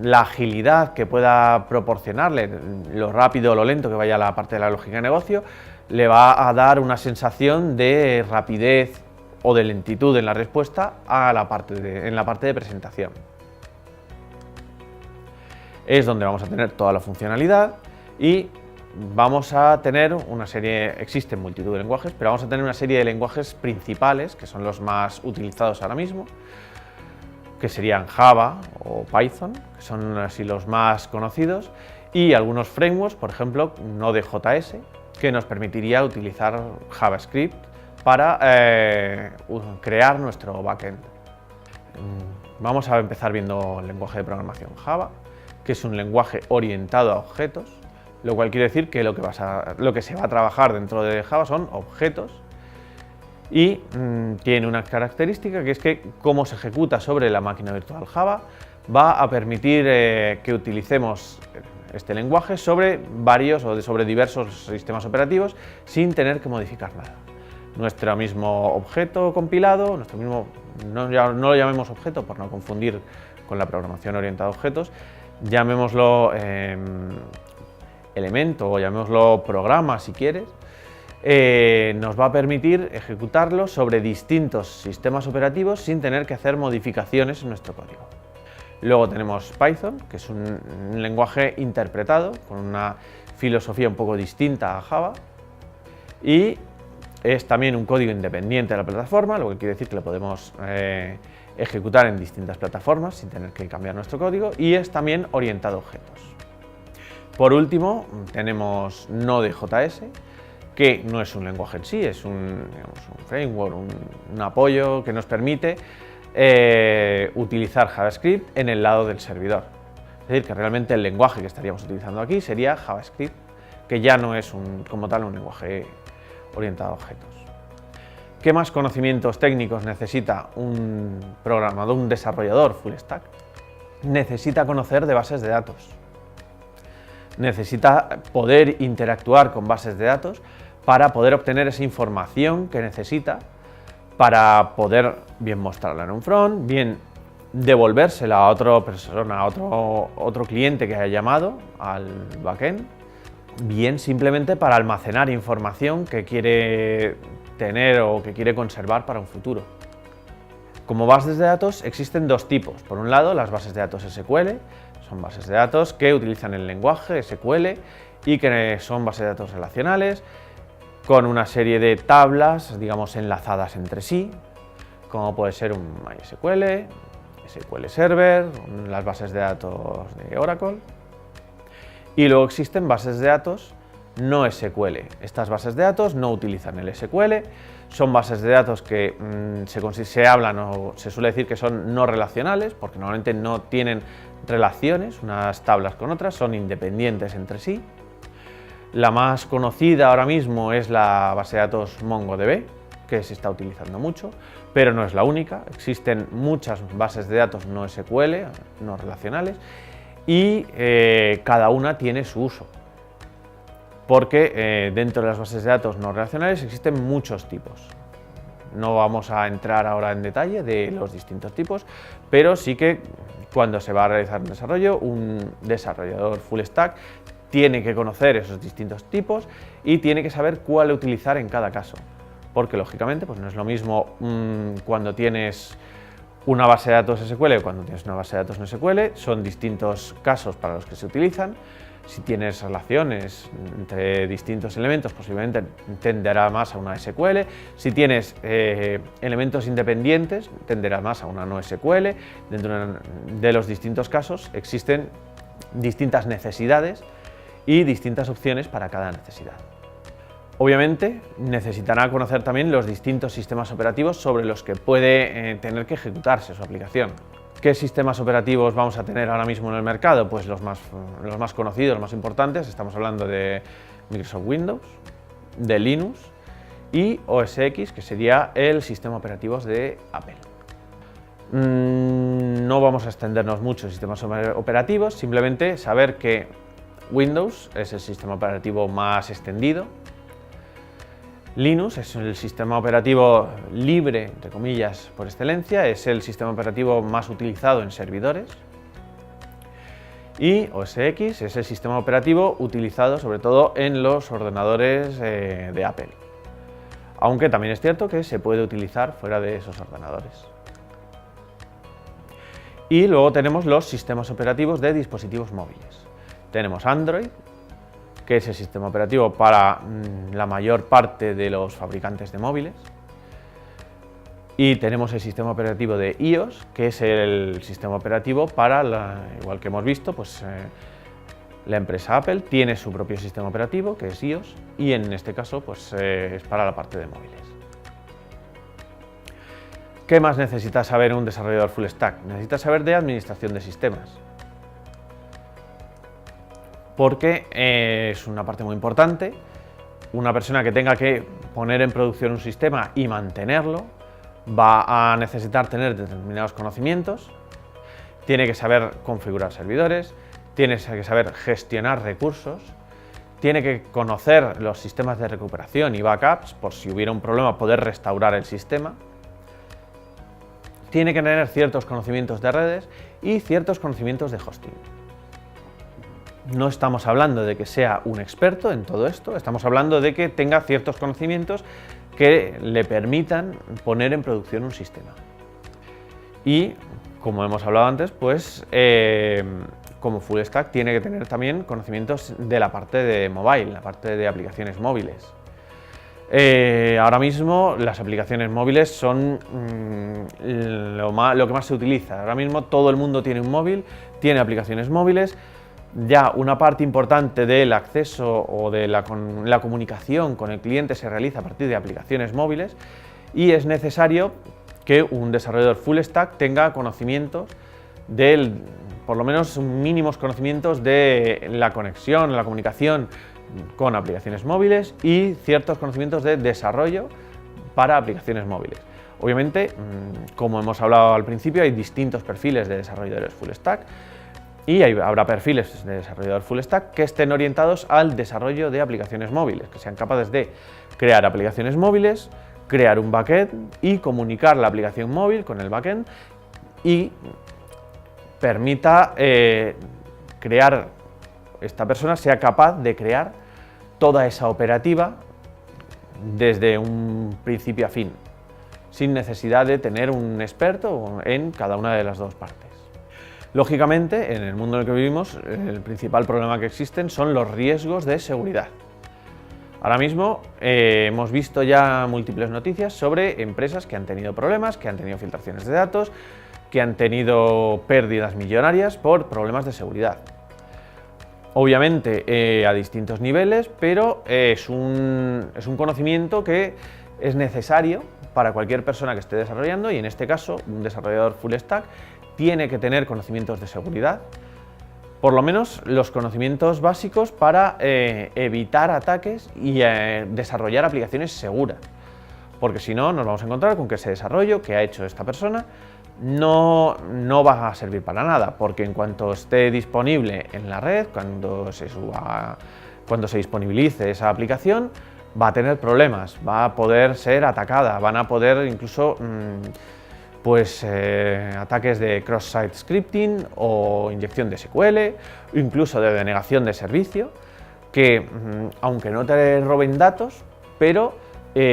la agilidad que pueda proporcionarle, lo rápido o lo lento que vaya a la parte de la lógica de negocio, le va a dar una sensación de rapidez o de lentitud en la respuesta en la parte de presentación. Es donde vamos a tener toda la funcionalidad y vamos a tener una serie, existen multitud de lenguajes, pero vamos a tener una serie de lenguajes principales, que son los más utilizados ahora mismo, que serían Java o Python, que son así los más conocidos, y algunos frameworks, por ejemplo, Node.js, que nos permitiría utilizar JavaScript para crear nuestro backend. Vamos a empezar viendo el lenguaje de programación Java, que es un lenguaje orientado a objetos, lo cual quiere decir que lo que se va a trabajar dentro de Java son objetos y tiene una característica que es que cómo se ejecuta sobre la máquina virtual Java va a permitir que utilicemos este lenguaje sobre sobre diversos sistemas operativos sin tener que modificar nada. Nuestro mismo objeto compilado, no lo llamemos objeto por no confundir con la programación orientada a objetos, llamémoslo elemento o llamémoslo programa si quieres, nos va a permitir ejecutarlo sobre distintos sistemas operativos sin tener que hacer modificaciones en nuestro código. Luego tenemos Python, que es un lenguaje interpretado con una filosofía un poco distinta a Java y es también un código independiente de la plataforma, lo que quiere decir que lo podemos ejecutar en distintas plataformas sin tener que cambiar nuestro código y es también orientado a objetos. Por último, tenemos Node.js, que no es un lenguaje en sí, es un framework, un apoyo que nos permite utilizar JavaScript en el lado del servidor. Es decir, que realmente el lenguaje que estaríamos utilizando aquí sería JavaScript, que ya no es como tal un lenguaje orientado a objetos. ¿Qué más conocimientos técnicos necesita un programador, un desarrollador full stack? Necesita conocer de bases de datos. Necesita poder interactuar con bases de datos para poder obtener esa información que necesita para poder bien mostrarla en un front, bien devolvérsela a otra persona, a otro cliente que haya llamado al backend, bien simplemente para almacenar información que quiere tener o que quiere conservar para un futuro. Como bases de datos existen dos tipos. Por un lado, las bases de datos SQL, son bases de datos que utilizan el lenguaje SQL y que son bases de datos relacionales con una serie de tablas, digamos, enlazadas entre sí, como puede ser un MySQL, SQL Server, las bases de datos de Oracle. Y luego existen bases de datos no SQL. Estas bases de datos no utilizan el SQL, son bases de datos que se hablan o se suele decir que son no relacionales, porque normalmente no tienen relaciones unas tablas con otras, son independientes entre sí. La más conocida ahora mismo es la base de datos MongoDB, que se está utilizando mucho, pero no es la única. Existen muchas bases de datos no SQL, no relacionales, y cada una tiene su uso, porque dentro de las bases de datos no relacionales existen muchos tipos. No vamos a entrar ahora en detalle de los distintos tipos, pero sí que cuando se va a realizar un desarrollo, un desarrollador full stack tiene que conocer esos distintos tipos y tiene que saber cuál utilizar en cada caso, porque lógicamente pues no es lo mismo cuando tienes una base de datos SQL o cuando tienes una base de datos no SQL, son distintos casos para los que se utilizan. Si tienes relaciones entre distintos elementos, posiblemente tenderá más a una SQL. Si tienes elementos independientes, tenderá más a una no SQL. Dentro de los distintos casos existen distintas necesidades y distintas opciones para cada necesidad. Obviamente necesitará conocer también los distintos sistemas operativos sobre los que puede tener que ejecutarse su aplicación. ¿Qué sistemas operativos vamos a tener ahora mismo en el mercado? Pues los más conocidos, los más importantes. Estamos hablando de Microsoft Windows, de Linux y OS X, que sería el sistema operativo de Apple. No vamos a extendernos mucho en sistemas operativos, simplemente saber que Windows es el sistema operativo más extendido. Linux es el sistema operativo libre, entre comillas, por excelencia, es el sistema operativo más utilizado en servidores. Y OS X es el sistema operativo utilizado sobre todo en los ordenadores de Apple. Aunque también es cierto que se puede utilizar fuera de esos ordenadores. Y luego tenemos los sistemas operativos de dispositivos móviles. Tenemos Android, que es el sistema operativo para la mayor parte de los fabricantes de móviles. Y tenemos el sistema operativo de iOS, que es el sistema operativo para, igual que hemos visto, pues la empresa Apple tiene su propio sistema operativo, que es iOS, y en este caso pues, es para la parte de móviles. ¿Qué más necesita saber un desarrollador full stack? Necesita saber de administración de sistemas, porque es una parte muy importante. Una persona que tenga que poner en producción un sistema y mantenerlo va a necesitar tener determinados conocimientos, tiene que saber configurar servidores, tiene que saber gestionar recursos, tiene que conocer los sistemas de recuperación y backups por si hubiera un problema poder restaurar el sistema. Tiene que tener ciertos conocimientos de redes y ciertos conocimientos de hosting. No estamos hablando de que sea un experto en todo esto, estamos hablando de que tenga ciertos conocimientos que le permitan poner en producción un sistema. Y, como hemos hablado antes, pues como full stack tiene que tener también conocimientos de la parte de mobile, la parte de aplicaciones móviles. Ahora mismo las aplicaciones móviles son lo que más se utiliza. Ahora mismo todo el mundo tiene un móvil, tiene aplicaciones móviles. Ya una parte importante del acceso o de la comunicación con el cliente se realiza a partir de aplicaciones móviles y es necesario que un desarrollador full stack tenga conocimientos por lo menos mínimos conocimientos de la conexión, la comunicación con aplicaciones móviles y ciertos conocimientos de desarrollo para aplicaciones móviles. Obviamente, como hemos hablado al principio, hay distintos perfiles de desarrolladores full stack y habrá perfiles de desarrollador full stack que estén orientados al desarrollo de aplicaciones móviles, que sean capaces de crear aplicaciones móviles, crear un backend y comunicar la aplicación móvil con el backend y permita esta persona sea capaz de crear toda esa operativa desde un principio a fin, sin necesidad de tener un experto en cada una de las dos partes. Lógicamente, en el mundo en el que vivimos, el principal problema que existen son los riesgos de seguridad. Ahora mismo hemos visto ya múltiples noticias sobre empresas que han tenido problemas, que han tenido filtraciones de datos, que han tenido pérdidas millonarias por problemas de seguridad. Obviamente a distintos niveles, pero es un conocimiento que es necesario para cualquier persona que esté desarrollando y en este caso un desarrollador full stack tiene que tener conocimientos de seguridad, por lo menos los conocimientos básicos para evitar ataques y desarrollar aplicaciones seguras, porque si no nos vamos a encontrar con que ese desarrollo que ha hecho esta persona no va a servir para nada, porque en cuanto esté disponible en la red, cuando se disponibilice esa aplicación, va a tener problemas, va a poder ser atacada, van a poder incluso ataques de cross-site scripting o inyección de SQL, incluso de denegación de servicio, que aunque no te roben datos, pero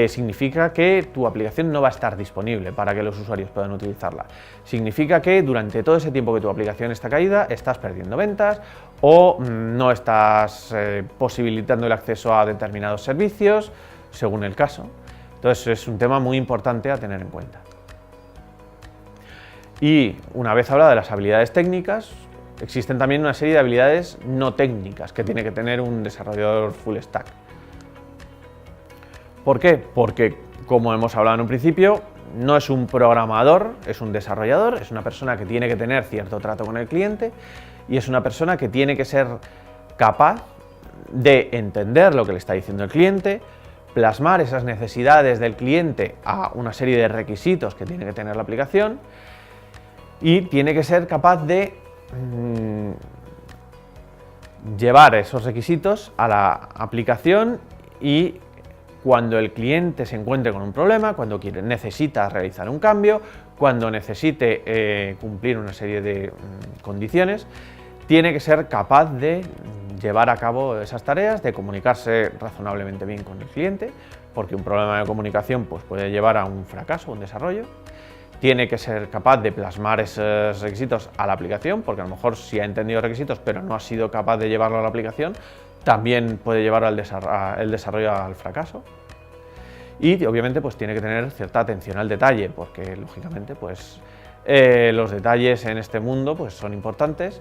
significa que tu aplicación no va a estar disponible para que los usuarios puedan utilizarla. Significa que durante todo ese tiempo que tu aplicación está caída, estás perdiendo ventas o no estás posibilitando el acceso a determinados servicios, según el caso. Entonces es un tema muy importante a tener en cuenta. Y una vez hablado de las habilidades técnicas, existen también una serie de habilidades no técnicas que tiene que tener un desarrollador full stack. ¿Por qué? Porque, como hemos hablado en un principio, no es un programador, es un desarrollador, es una persona que tiene que tener cierto trato con el cliente y es una persona que tiene que ser capaz de entender lo que le está diciendo el cliente, plasmar esas necesidades del cliente a una serie de requisitos que tiene que tener la aplicación y tiene que ser capaz de llevar esos requisitos a la aplicación y cuando el cliente se encuentre con un problema, cuando necesita realizar un cambio, cuando necesite cumplir una serie de condiciones, tiene que ser capaz de llevar a cabo esas tareas, de comunicarse razonablemente bien con el cliente, porque un problema de comunicación pues, puede llevar a un fracaso, un desarrollo. Tiene que ser capaz de plasmar esos requisitos a la aplicación, porque a lo mejor sí ha entendido requisitos, pero no ha sido capaz de llevarlo a la aplicación, también puede llevar el desarrollo al fracaso. Y obviamente pues tiene que tener cierta atención al detalle, porque lógicamente pues los detalles en este mundo pues son importantes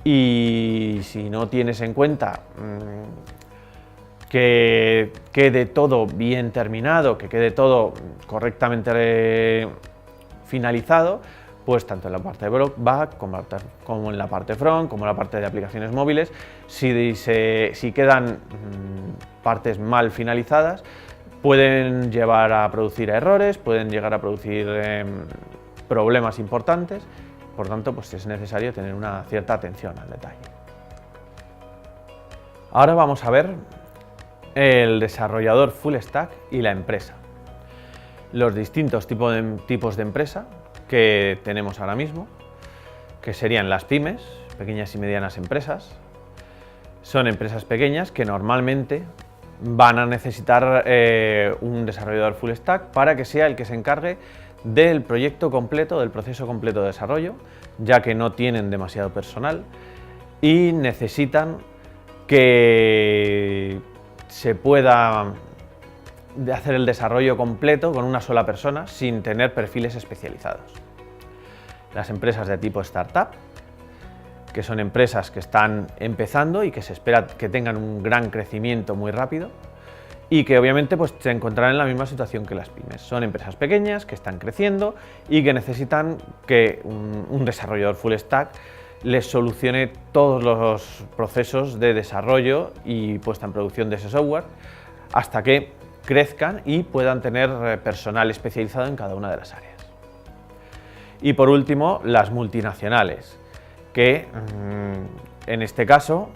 y si no tienes en cuenta que quede todo bien terminado, que quede todo correctamente finalizado, pues tanto en la parte de back como en la parte front, como en la parte de aplicaciones móviles, si quedan partes mal finalizadas, pueden llevar a producir errores, pueden llegar a producir problemas importantes, por tanto pues es necesario tener una cierta atención al detalle. Ahora vamos a ver el desarrollador full stack y la empresa. Los distintos tipos de empresa que tenemos ahora mismo, que serían las pymes, pequeñas y medianas empresas. Son empresas pequeñas que normalmente van a necesitar un desarrollador full stack para que sea el que se encargue del proyecto completo, del proceso completo de desarrollo, ya que no tienen demasiado personal y necesitan que se pueda hacer el desarrollo completo con una sola persona sin tener perfiles especializados. Las empresas de tipo startup, que son empresas que están empezando y que se espera que tengan un gran crecimiento muy rápido y que obviamente pues, se encontrarán en la misma situación que las pymes. Son empresas pequeñas que están creciendo y que necesitan que un desarrollador full stack les solucione todos los procesos de desarrollo y puesta en producción de ese software hasta que crezcan y puedan tener personal especializado en cada una de las áreas. Y por último, las multinacionales, que en este caso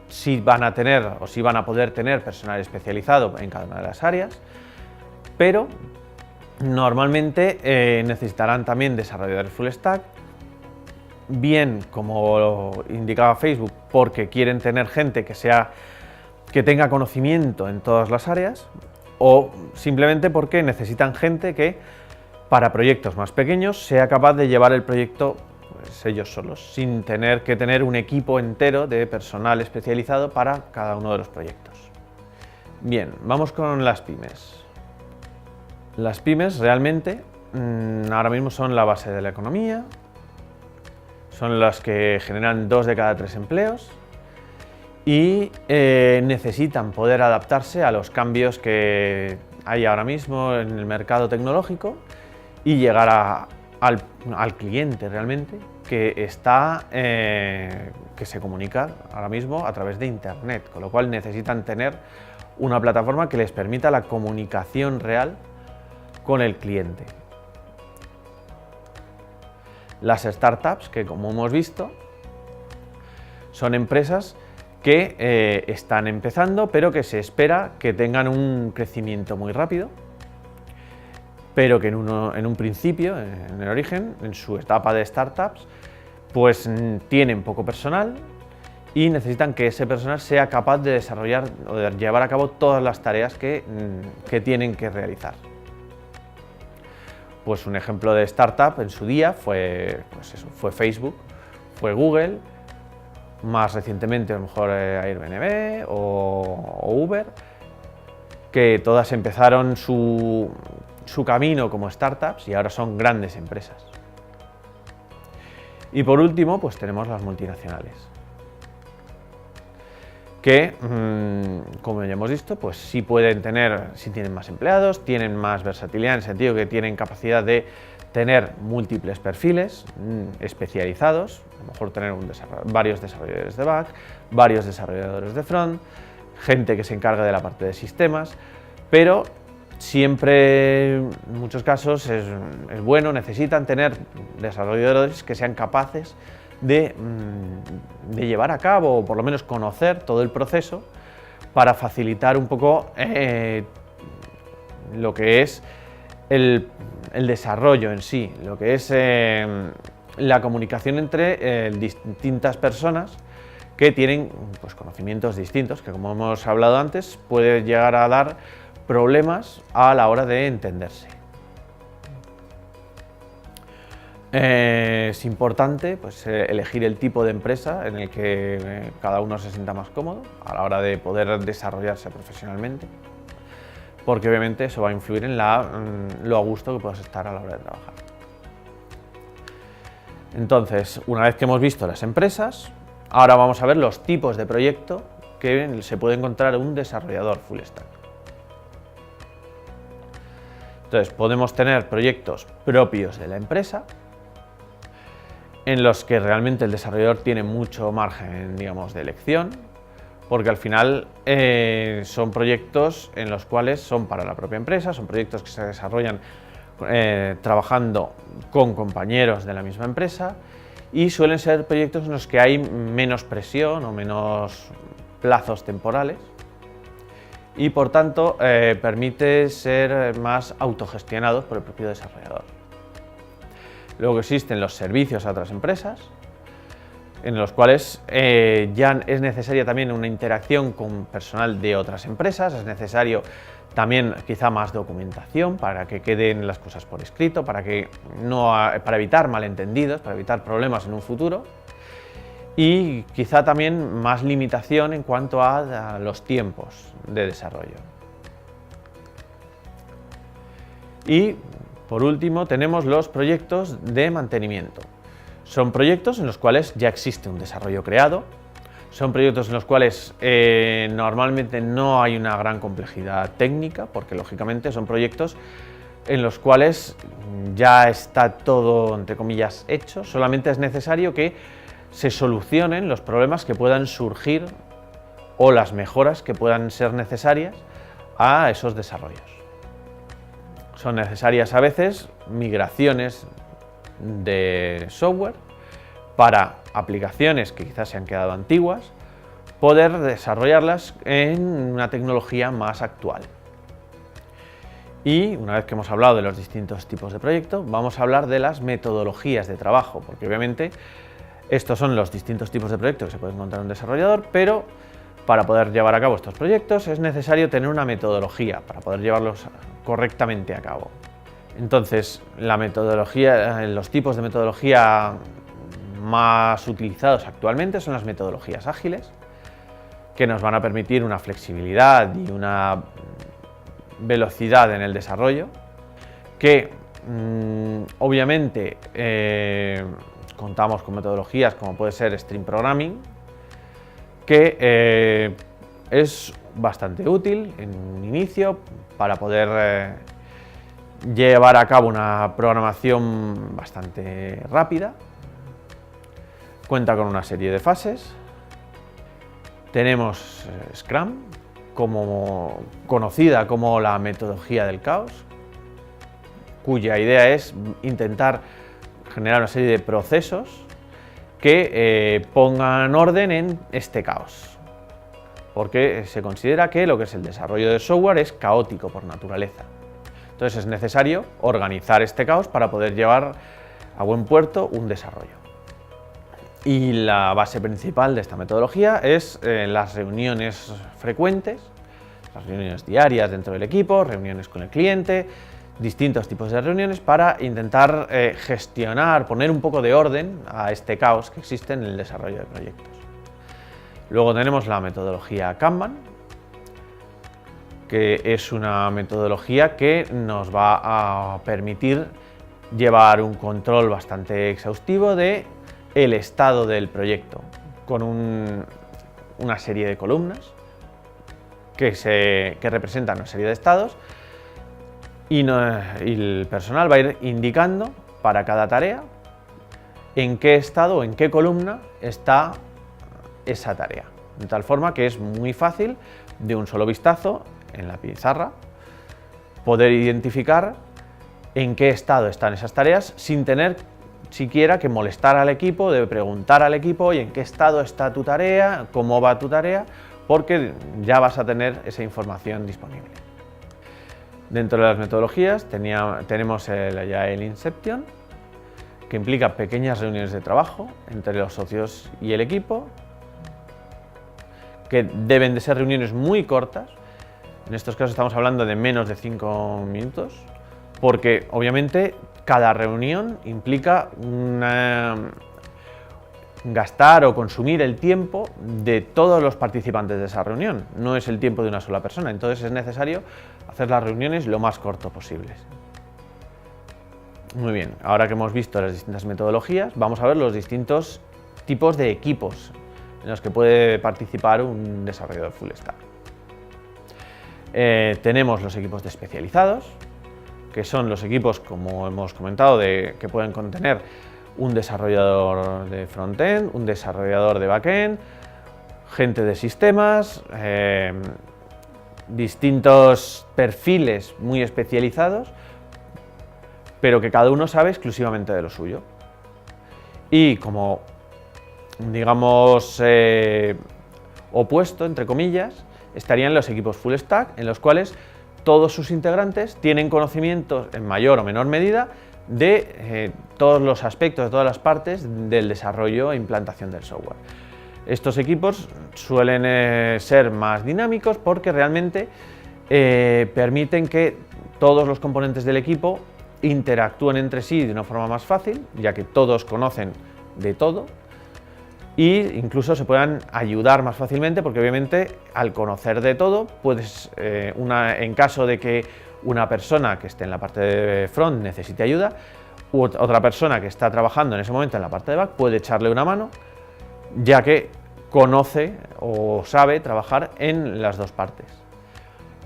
sí van a tener o sí van a poder tener personal especializado en cada una de las áreas, pero normalmente necesitarán también desarrolladores full stack, bien como indicaba Facebook, porque quieren tener gente que tenga conocimiento en todas las áreas, o simplemente porque necesitan gente que para proyectos más pequeños sea capaz de llevar el proyecto pues, ellos solos, sin tener que tener un equipo entero de personal especializado para cada uno de los proyectos. Bien, vamos con las pymes. Las pymes realmente ahora mismo son la base de la economía, son las que generan 2 de cada 3 empleos y necesitan poder adaptarse a los cambios que hay ahora mismo en el mercado tecnológico y llegar al cliente realmente que se comunica ahora mismo a través de internet, con lo cual necesitan tener una plataforma que les permita la comunicación real con el cliente. Las startups, que como hemos visto, son empresas que están empezando, pero que se espera que tengan un crecimiento muy rápido, pero que en un principio, en el origen, en su etapa de startups, pues tienen poco personal y necesitan que ese personal sea capaz de desarrollar o de llevar a cabo todas las tareas que tienen que realizar. Pues un ejemplo de startup en su día fue Facebook, fue Google, más recientemente a lo mejor Airbnb o Uber, que todas empezaron su camino como startups y ahora son grandes empresas. Y por último, pues tenemos las multinacionales, que, como ya hemos visto, pues sí pueden tener, sí tienen más empleados, tienen más versatilidad en el sentido que tienen capacidad de tener múltiples perfiles especializados, a lo mejor tener varios desarrolladores de back, varios desarrolladores de front, gente que se encarga de la parte de sistemas, pero siempre, en muchos casos, es bueno, necesitan tener desarrolladores que sean capaces de llevar a cabo, o por lo menos conocer todo el proceso, para facilitar un poco lo que es el desarrollo en sí, lo que es la comunicación entre distintas personas que tienen pues, conocimientos distintos, que como hemos hablado antes, puede llegar a dar problemas a la hora de entenderse. Es importante pues, elegir el tipo de empresa en el que cada uno se sienta más cómodo a la hora de poder desarrollarse profesionalmente, porque obviamente eso va a influir en lo a gusto que puedas estar a la hora de trabajar. Entonces, una vez que hemos visto las empresas, ahora vamos a ver los tipos de proyecto que se puede encontrar un desarrollador full stack. Entonces, podemos tener proyectos propios de la empresa, en los que realmente el desarrollador tiene mucho margen, digamos, de elección, porque al final son proyectos en los cuales son para la propia empresa, son proyectos que se desarrollan trabajando con compañeros de la misma empresa y suelen ser proyectos en los que hay menos presión o menos plazos temporales y por tanto permite ser más autogestionados por el propio desarrollador. Luego existen los servicios a otras empresas, en los cuales ya es necesaria también una interacción con personal de otras empresas, es necesario también quizá más documentación para que queden las cosas por escrito, para evitar malentendidos, para evitar problemas en un futuro y quizá también más limitación en cuanto a los tiempos de desarrollo. Y por último tenemos los proyectos de mantenimiento. Son proyectos en los cuales ya existe un desarrollo creado, son proyectos en los cuales normalmente no hay una gran complejidad técnica, porque lógicamente son proyectos en los cuales ya está todo, entre comillas, hecho, solamente es necesario que se solucionen los problemas que puedan surgir o las mejoras que puedan ser necesarias a esos desarrollos. Son necesarias a veces migraciones de software para aplicaciones que quizás se han quedado antiguas, poder desarrollarlas en una tecnología más actual. Y una vez que hemos hablado de los distintos tipos de proyectos, vamos a hablar de las metodologías de trabajo, porque obviamente estos son los distintos tipos de proyectos que se puede encontrar un desarrollador, pero para poder llevar a cabo estos proyectos es necesario tener una metodología para poder llevarlos correctamente a cabo. Entonces, los tipos de metodología más utilizados actualmente son las metodologías ágiles, que nos van a permitir una flexibilidad y una velocidad en el desarrollo, que obviamente contamos con metodologías como puede ser Stream Programming, que es bastante útil en un inicio para poder llevar a cabo una programación bastante rápida. Cuenta con una serie de fases. Tenemos Scrum, conocida como la metodología del caos, cuya idea es intentar generar una serie de procesos que pongan orden en este caos, porque se considera que lo que es el desarrollo de software es caótico por naturaleza. Entonces es necesario organizar este caos para poder llevar a buen puerto un desarrollo. Y la base principal de esta metodología es las reuniones frecuentes, las reuniones diarias dentro del equipo, reuniones con el cliente, distintos tipos de reuniones para intentar gestionar, poner un poco de orden a este caos que existe en el desarrollo de proyectos. Luego tenemos la metodología Kanban, que es una metodología que nos va a permitir llevar un control bastante exhaustivo de el estado del proyecto, con una serie de columnas que representan una serie de estados y el personal va a ir indicando para cada tarea en qué estado o en qué columna está esa tarea, de tal forma que es muy fácil de un solo vistazo en la pizarra poder identificar en qué estado están esas tareas sin tener siquiera que molestar al equipo, de preguntar al equipo, oye, ¿en qué estado está tu tarea? ¿Cómo va tu tarea? Porque ya vas a tener esa información disponible. Dentro de las metodologías tenemos el Agile Inception, que implica pequeñas reuniones de trabajo entre los socios y el equipo, que deben de ser reuniones muy cortas. En estos casos estamos hablando de menos de 5 minutos, porque obviamente cada reunión implica gastar o consumir el tiempo de todos los participantes de esa reunión, no es el tiempo de una sola persona, entonces es necesario hacer las reuniones lo más corto posibles. Muy bien, ahora que hemos visto las distintas metodologías, vamos a ver los distintos tipos de equipos en los que puede participar un desarrollador full stack. Tenemos los equipos de especializados, que son los equipos, como hemos comentado, que pueden contener un desarrollador de frontend, un desarrollador de backend, gente de sistemas, distintos perfiles muy especializados, pero que cada uno sabe exclusivamente de lo suyo. Y como, digamos, opuesto, entre comillas, estarían los equipos full stack, en los cuales todos sus integrantes tienen conocimientos en mayor o menor medida de todos los aspectos, de todas las partes del desarrollo e implantación del software. Estos equipos suelen ser más dinámicos porque realmente permiten que todos los componentes del equipo interactúen entre sí de una forma más fácil, ya que todos conocen de todo, e incluso se puedan ayudar más fácilmente, porque obviamente al conocer de todo, puedes, en caso de que una persona que esté en la parte de front necesite ayuda, u otra persona que está trabajando en ese momento en la parte de back puede echarle una mano, ya que conoce o sabe trabajar en las dos partes.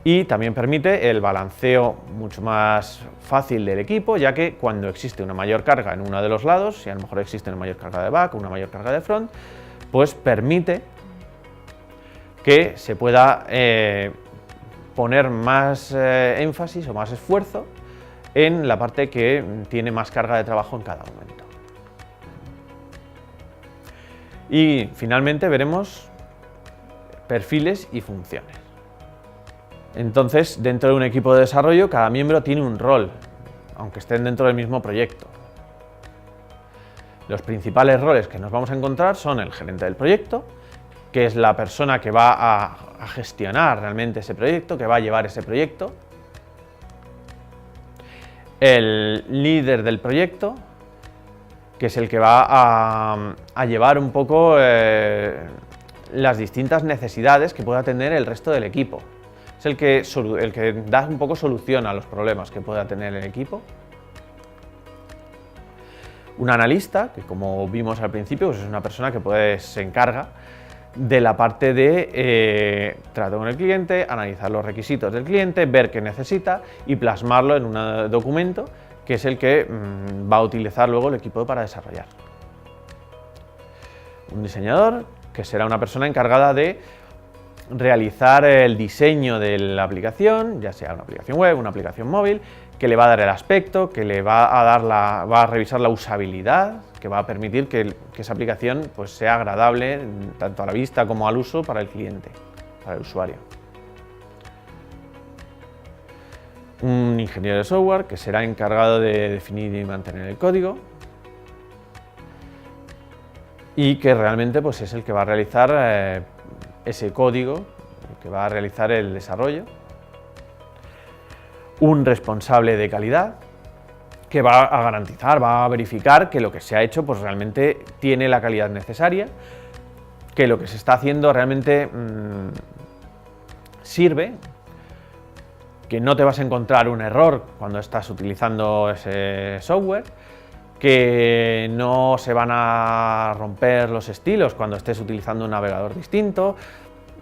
Y también permite el balanceo mucho más fácil del equipo, ya que cuando existe una mayor carga en uno de los lados, si a lo mejor existe una mayor carga de back o una mayor carga de front, pues permite que se pueda poner más énfasis o más esfuerzo en la parte que tiene más carga de trabajo en cada momento. Y finalmente veremos perfiles y funciones. Entonces, dentro de un equipo de desarrollo, cada miembro tiene un rol, aunque estén dentro del mismo proyecto. Los principales roles que nos vamos a encontrar son el gerente del proyecto, que es la persona que va a gestionar realmente ese proyecto, que va a llevar ese proyecto. El líder del proyecto, que es el que va a llevar un poco las distintas necesidades que pueda tener el resto del equipo. Es el que da un poco solución a los problemas que pueda tener el equipo. Un analista, que como vimos al principio, pues es una persona que se encarga de la parte de trato con el cliente, analizar los requisitos del cliente, ver qué necesita y plasmarlo en un documento que es el que va a utilizar luego el equipo para desarrollar. Un diseñador, que será una persona encargada de realizar el diseño de la aplicación, ya sea una aplicación web, una aplicación móvil, que le va a dar el aspecto, que le va a revisar la usabilidad, que va a permitir que esa aplicación pues, sea agradable tanto a la vista como al uso para el cliente, para el usuario. Un ingeniero de software, que será encargado de definir y mantener el código y que realmente pues, es el que va a realizar ese código, que va a realizar el desarrollo. Un responsable de calidad, que va a garantizar, va a verificar que lo que se ha hecho pues, realmente tiene la calidad necesaria, que lo que se está haciendo realmente sirve, que no te vas a encontrar un error cuando estás utilizando ese software, que no se van a romper los estilos cuando estés utilizando un navegador distinto,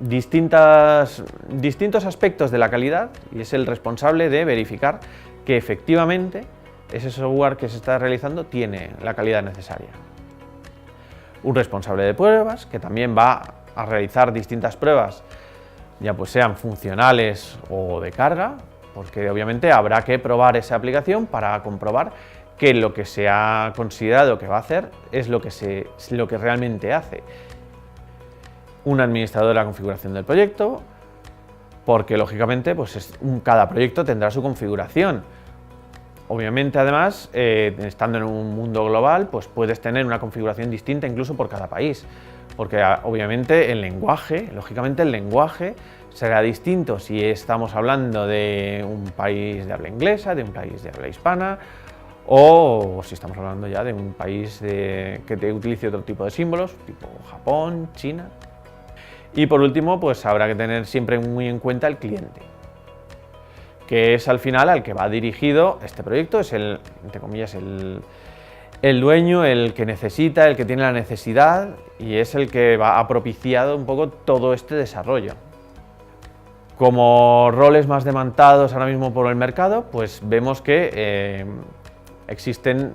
distintos aspectos de la calidad, y es el responsable de verificar que efectivamente ese software que se está realizando tiene la calidad necesaria. Un responsable de pruebas, que también va a realizar distintas pruebas, ya pues sean funcionales o de carga, porque obviamente habrá que probar esa aplicación para comprobar que lo que se ha considerado que va a hacer es lo que realmente hace. Un administrador de la configuración del proyecto, porque lógicamente pues cada proyecto tendrá su configuración. Obviamente, además, estando en un mundo global, pues puedes tener una configuración distinta incluso por cada país, porque obviamente el lenguaje, lógicamente el lenguaje será distinto si estamos hablando de un país de habla inglesa, de un país de habla hispana, o si estamos hablando ya de un país que te utilice otro tipo de símbolos, tipo Japón, China. Y por último, pues habrá que tener siempre muy en cuenta el cliente, que es al final al que va dirigido este proyecto, es entre comillas, el dueño, el que necesita, el que tiene la necesidad y es el que ha propiciado un poco todo este desarrollo. Como roles más demandados ahora mismo por el mercado, pues vemos que existen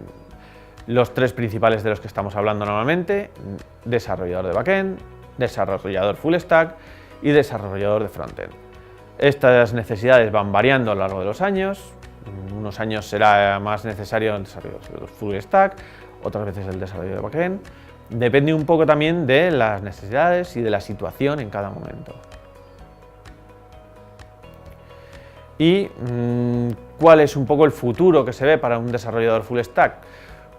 los tres principales de los que estamos hablando normalmente: desarrollador de backend, desarrollador full stack y desarrollador de frontend. Estas necesidades van variando a lo largo de los años. Unos años será más necesario el desarrollador full stack, otras veces el desarrollo de backend. Depende un poco también de las necesidades y de la situación en cada momento. ¿Y cuál es un poco el futuro que se ve para un desarrollador full stack?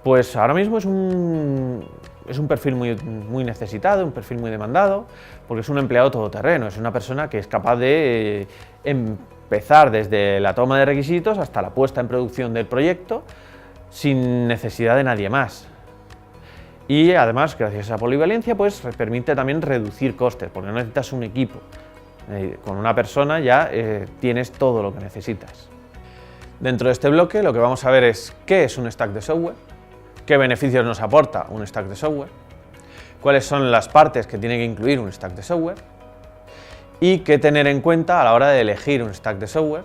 Pues ahora mismo es un perfil muy necesitado, un perfil muy demandado, porque es un empleado todoterreno, es una persona que es capaz de empezar desde la toma de requisitos hasta la puesta en producción del proyecto sin necesidad de nadie más. Y además, gracias a esa polivalencia, pues permite también reducir costes, porque no necesitas un equipo. Con una persona ya tienes todo lo que necesitas. Dentro de este bloque lo que vamos a ver es qué es un stack de software, qué beneficios nos aporta un stack de software, cuáles son las partes que tiene que incluir un stack de software y qué tener en cuenta a la hora de elegir un stack de software,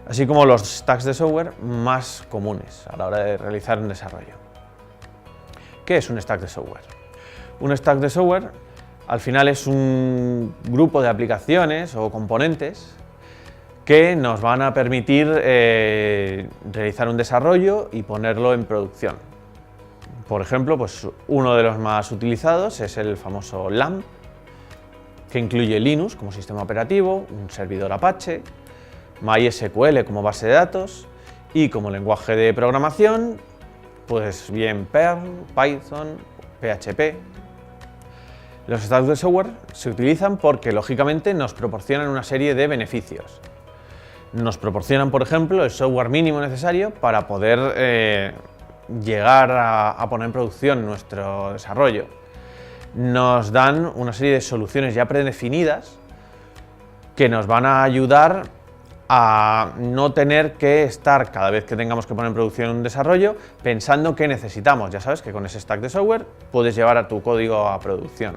así como los stacks de software más comunes a la hora de realizar un desarrollo. ¿Qué es un stack de software? Un stack de software al final es un grupo de aplicaciones o componentes que nos van a permitir realizar un desarrollo y ponerlo en producción. Por ejemplo, pues uno de los más utilizados es el famoso LAMP, que incluye Linux como sistema operativo, un servidor Apache, MySQL como base de datos y como lenguaje de programación, pues bien Perl, Python, PHP. Los stacks de software se utilizan porque lógicamente nos proporcionan una serie de beneficios. Nos proporcionan, por ejemplo, el software mínimo necesario para poder llegar a poner en producción nuestro desarrollo. Nos dan una serie de soluciones ya predefinidas que nos van a ayudar a no tener que estar cada vez que tengamos que poner en producción un desarrollo pensando qué necesitamos. Ya sabes que con ese stack de software puedes llevar a tu código a producción.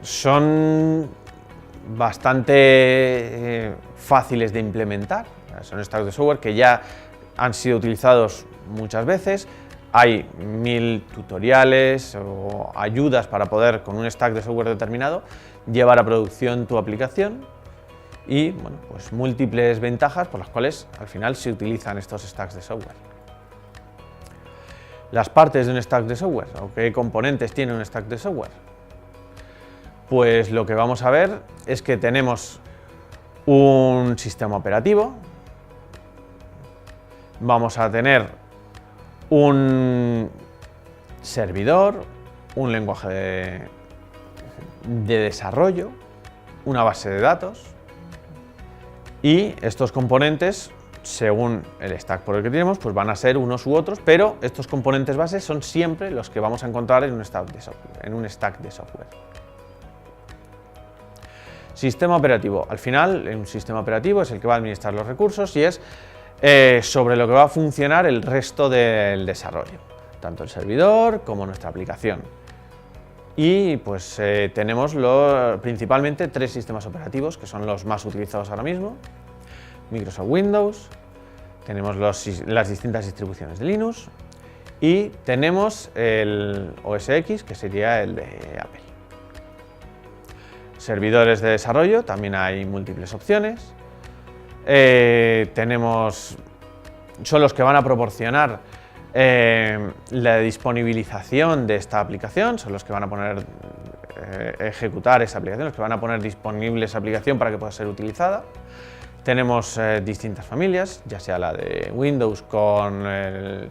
Son bastante fáciles de implementar, son stacks de software que ya han sido utilizados muchas veces. Hay 1000 tutoriales o ayudas para poder, con un stack de software determinado, llevar a producción tu aplicación y bueno, pues múltiples ventajas por las cuales al final se utilizan estos stacks de software. Las partes de un stack de software, o qué componentes tiene un stack de software. Pues lo que vamos a ver es que tenemos un sistema operativo, vamos a tener un servidor, un lenguaje de desarrollo, una base de datos y estos componentes, según el stack por el que tenemos, pues van a ser unos u otros, pero estos componentes bases son siempre los que vamos a encontrar en un stack de software. Sistema operativo. Al final, un sistema operativo es el que va a administrar los recursos y es sobre lo que va a funcionar el resto del desarrollo, tanto el servidor como nuestra aplicación. Y pues tenemos principalmente 3 sistemas operativos que son los más utilizados ahora mismo: Microsoft Windows, tenemos las distintas distribuciones de Linux y tenemos el OS X, que sería el de Apple. Servidores de desarrollo, también hay múltiples opciones. Son los que van a proporcionar la disponibilización de esta aplicación, son los que van a poner ejecutar esa aplicación, los que van a poner disponible esa aplicación para que pueda ser utilizada. Tenemos distintas familias, ya sea la de Windows con el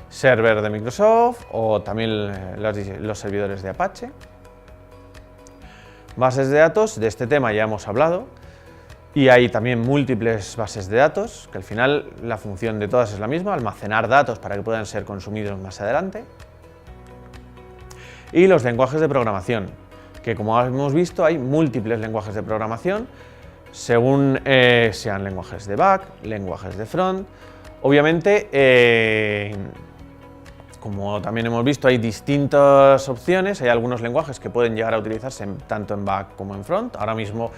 server de Microsoft o también los servidores de Apache. Bases de datos, de este tema ya hemos hablado, y hay también múltiples bases de datos, que al final la función de todas es la misma, almacenar datos para que puedan ser consumidos más adelante. Y los lenguajes de programación, que como hemos visto hay múltiples lenguajes de programación, según sean lenguajes de back, lenguajes de front. Obviamente, como también hemos visto, hay distintas opciones, hay algunos lenguajes que pueden llegar a utilizarse tanto en back como en front. Ahora mismo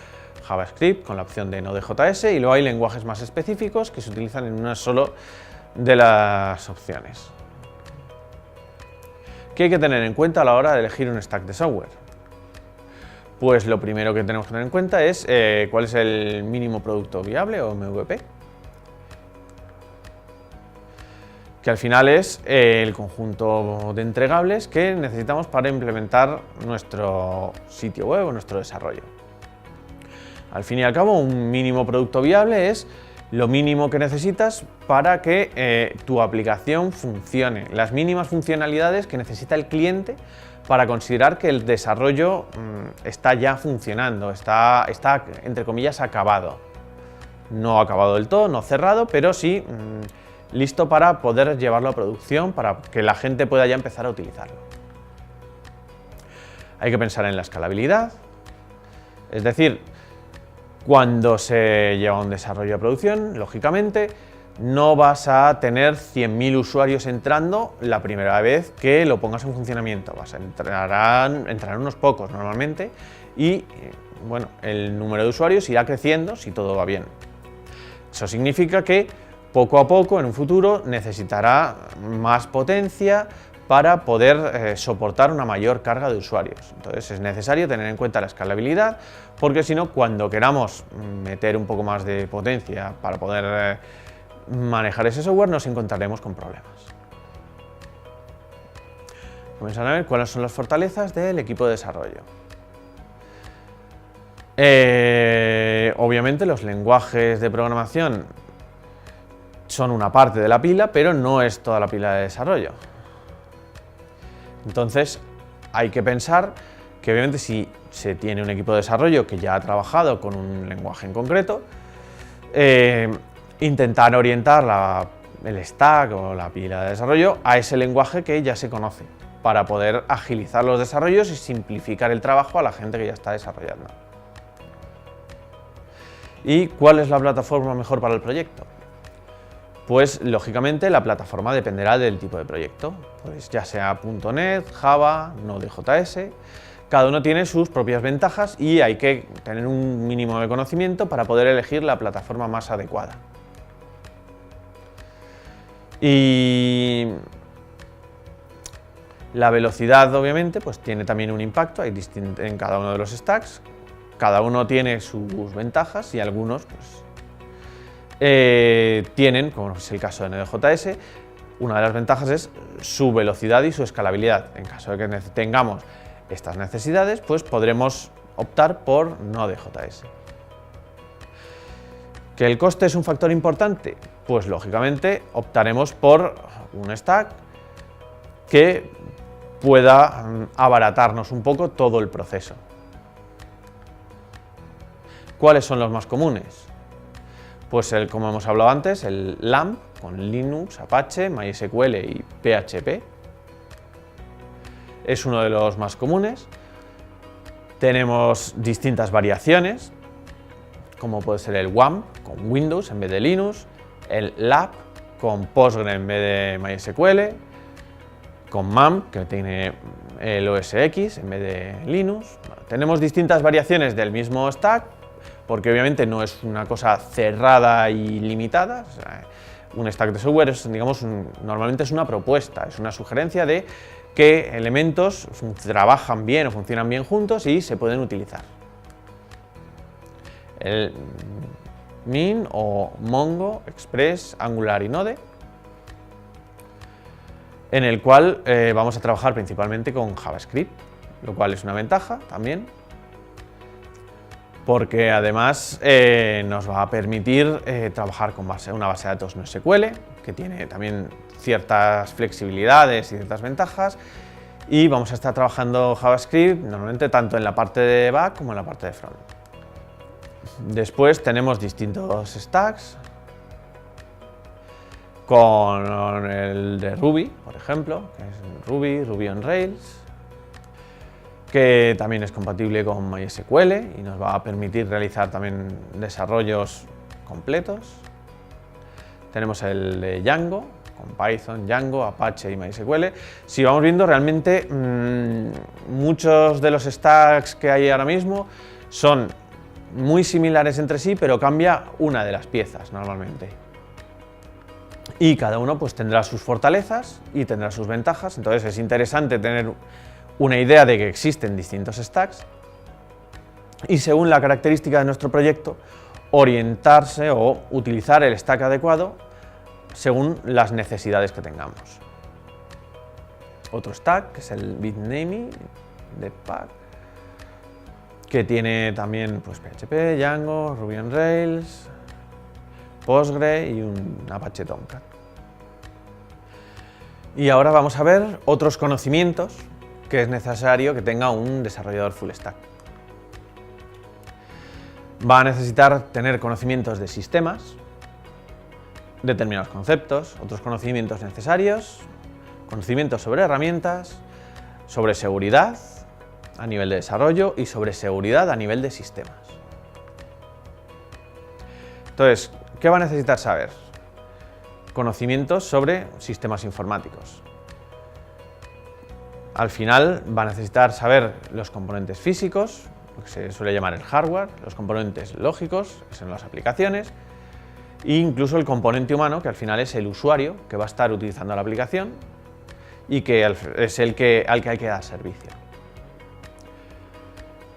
JavaScript con la opción de Node.js, y luego hay lenguajes más específicos que se utilizan en una solo de las opciones. ¿Qué hay que tener en cuenta a la hora de elegir un stack de software? Pues lo primero que tenemos que tener en cuenta es cuál es el mínimo producto viable o MVP, que al final es el conjunto de entregables que necesitamos para implementar nuestro sitio web o nuestro desarrollo. Al fin y al cabo, un mínimo producto viable es lo mínimo que necesitas para que tu aplicación funcione, las mínimas funcionalidades que necesita el cliente para considerar que el desarrollo está ya funcionando, está entre comillas acabado. No acabado del todo, no cerrado, pero sí listo para poder llevarlo a producción, para que la gente pueda ya empezar a utilizarlo. Hay que pensar en la escalabilidad, es decir, cuando se lleva un desarrollo a producción, lógicamente, no vas a tener 100.000 usuarios entrando la primera vez que lo pongas en funcionamiento. Entrarán unos pocos normalmente y bueno, el número de usuarios irá creciendo si todo va bien. Eso significa que poco a poco en un futuro necesitará más potencia para poder soportar una mayor carga de usuarios. Entonces es necesario tener en cuenta la escalabilidad, porque si no, cuando queramos meter un poco más de potencia para poder manejar ese software, nos encontraremos con problemas. Vamos a ver cuáles son las fortalezas del equipo de desarrollo. Obviamente los lenguajes de programación son una parte de la pila, pero no es toda la pila de desarrollo. Entonces hay que pensar que obviamente si se tiene un equipo de desarrollo que ya ha trabajado con un lenguaje en concreto, intentar orientar el stack o la pila de desarrollo a ese lenguaje que ya se conoce, para poder agilizar los desarrollos y simplificar el trabajo a la gente que ya está desarrollando. ¿Y cuál es la plataforma mejor para el proyecto? Pues lógicamente la plataforma dependerá del tipo de proyecto, pues ya sea .NET, Java, Node.js, cada uno tiene sus propias ventajas y hay que tener un mínimo de conocimiento para poder elegir la plataforma más adecuada. Y la velocidad obviamente pues tiene también un impacto, en cada uno de los stacks, cada uno tiene sus ventajas y algunos pues, tienen, como es el caso de Node.js, una de las ventajas es su velocidad y su escalabilidad. En caso de que tengamos estas necesidades, pues podremos optar por Node.js. ¿Que el coste es un factor importante? Pues lógicamente optaremos por un stack que pueda abaratarnos un poco todo el proceso. ¿Cuáles son los más comunes? Pues como hemos hablado antes, el LAMP con Linux, Apache, MySQL y PHP. Es uno de los más comunes. Tenemos distintas variaciones, como puede ser el WAMP con Windows en vez de Linux, el LAP con Postgre en vez de MySQL, con MAMP que tiene el OS X en vez de Linux. Bueno, tenemos distintas variaciones del mismo stack, porque obviamente no es una cosa cerrada y limitada. O sea, un stack de software es, digamos, normalmente es una propuesta, es una sugerencia de qué elementos trabajan bien o funcionan bien juntos y se pueden utilizar. el Min o Mongo, Express, Angular y Node, en el cual vamos a trabajar principalmente con JavaScript, lo cual es una ventaja también, porque además nos va a permitir trabajar con una base de datos NoSQL, que tiene también ciertas flexibilidades y ciertas ventajas, y vamos a estar trabajando JavaScript normalmente tanto en la parte de back como en la parte de front. Después tenemos distintos stacks, con el de Ruby, por ejemplo, que es Ruby on Rails, que también es compatible con MySQL y nos va a permitir realizar también desarrollos completos. Tenemos el de Django, con Python, Django, Apache y MySQL. Si vamos viendo, realmente muchos de los stacks que hay ahora mismo son muy similares entre sí, pero cambia una de las piezas normalmente. Y cada uno pues tendrá sus fortalezas y tendrá sus ventajas, entonces es interesante tener una idea de que existen distintos stacks y según la característica de nuestro proyecto orientarse o utilizar el stack adecuado según las necesidades que tengamos. Otro stack que es el Bitnami de Pack, que tiene también pues, PHP, Django, Ruby on Rails, Postgre y un Apache Tomcat. Y ahora vamos a ver otros conocimientos que es necesario que tenga un desarrollador full stack. Va a necesitar tener conocimientos de sistemas, determinados conceptos, otros conocimientos necesarios, conocimientos sobre herramientas, sobre seguridad a nivel de desarrollo y sobre seguridad a nivel de sistemas. Entonces, ¿qué va a necesitar saber? Conocimientos sobre sistemas informáticos. Al final va a necesitar saber los componentes físicos, lo que se suele llamar el hardware, los componentes lógicos, que son las aplicaciones, e incluso el componente humano, que al final es el usuario que va a estar utilizando la aplicación y que es al que hay que dar servicio.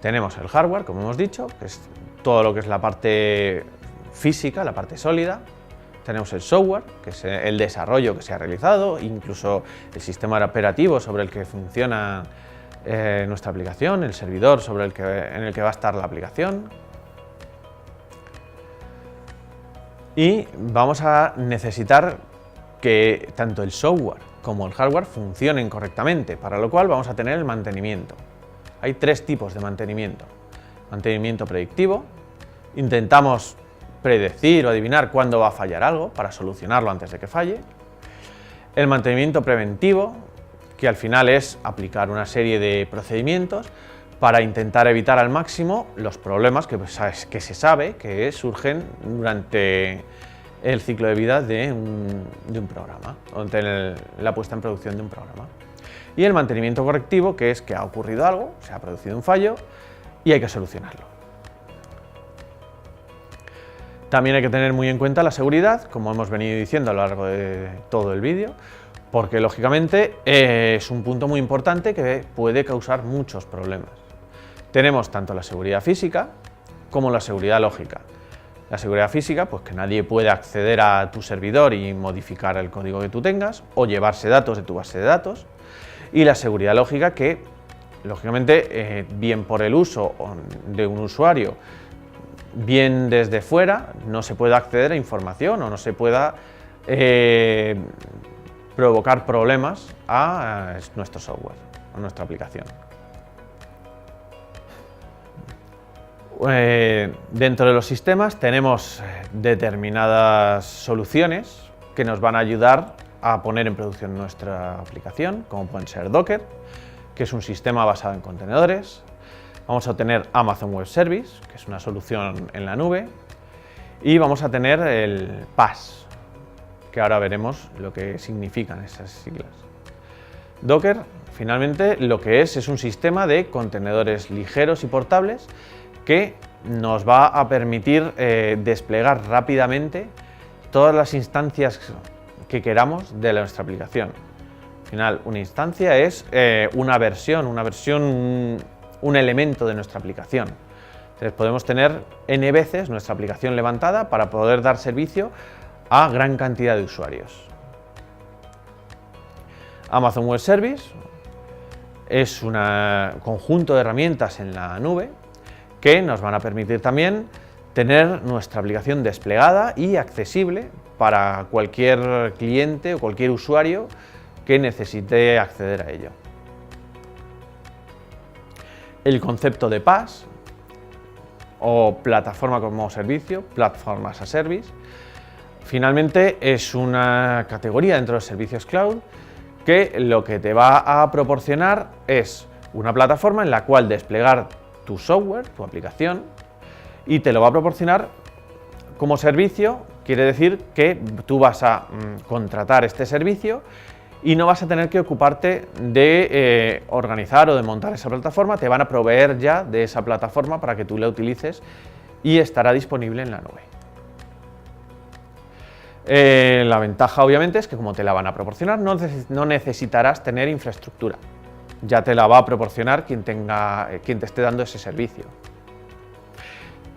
Tenemos el hardware, como hemos dicho, que es todo lo que es la parte física, la parte sólida. Tenemos el software, que es el desarrollo que se ha realizado, incluso el sistema operativo sobre el que funciona nuestra aplicación, el servidor en el que va a estar la aplicación. Y vamos a necesitar que tanto el software como el hardware funcionen correctamente, para lo cual vamos a tener el mantenimiento. Hay tres tipos de mantenimiento. Mantenimiento predictivo, intentamos predecir o adivinar cuándo va a fallar algo para solucionarlo antes de que falle. El mantenimiento preventivo, que al final es aplicar una serie de procedimientos para intentar evitar al máximo los problemas que se sabe que surgen durante el ciclo de vida de un programa, o de la puesta en producción de un programa. Y el mantenimiento correctivo, que es que ha ocurrido algo, se ha producido un fallo y hay que solucionarlo. También hay que tener muy en cuenta la seguridad, como hemos venido diciendo a lo largo de todo el vídeo, porque lógicamente es un punto muy importante que puede causar muchos problemas. Tenemos tanto la seguridad física como la seguridad lógica. La seguridad física, pues que nadie puede acceder a tu servidor y modificar el código que tú tengas o llevarse datos de tu base de datos. Y la seguridad lógica, que lógicamente bien por el uso de un usuario, bien desde fuera, no se pueda acceder a información o no se pueda provocar problemas a nuestro software, a nuestra aplicación. Dentro de los sistemas tenemos determinadas soluciones que nos van a ayudar a poner en producción nuestra aplicación, como pueden ser Docker, que es un sistema basado en contenedores. Vamos a tener Amazon Web Service, que es una solución en la nube, y vamos a tener el PaaS, que ahora veremos lo que significan esas siglas. Docker, finalmente, lo que es un sistema de contenedores ligeros y portables que nos va a permitir desplegar rápidamente todas las instancias que queramos de nuestra aplicación. Al final, una instancia es una versión, un elemento de nuestra aplicación. Entonces podemos tener n veces nuestra aplicación levantada para poder dar servicio a gran cantidad de usuarios. Amazon Web Service es un conjunto de herramientas en la nube que nos van a permitir también tener nuestra aplicación desplegada y accesible para cualquier cliente o cualquier usuario que necesite acceder a ello. El concepto de PaaS o plataforma como servicio, Platform as a Service, finalmente es una categoría dentro de los servicios cloud que lo que te va a proporcionar es una plataforma en la cual desplegar tu software, tu aplicación, y te lo va a proporcionar como servicio. Quiere decir que tú vas a contratar este servicio y no vas a tener que ocuparte de organizar o de montar esa plataforma, te van a proveer ya de esa plataforma para que tú la utilices y estará disponible en la nube. La ventaja obviamente es que como te la van a proporcionar no necesitarás tener infraestructura, ya te la va a proporcionar quien te esté dando ese servicio.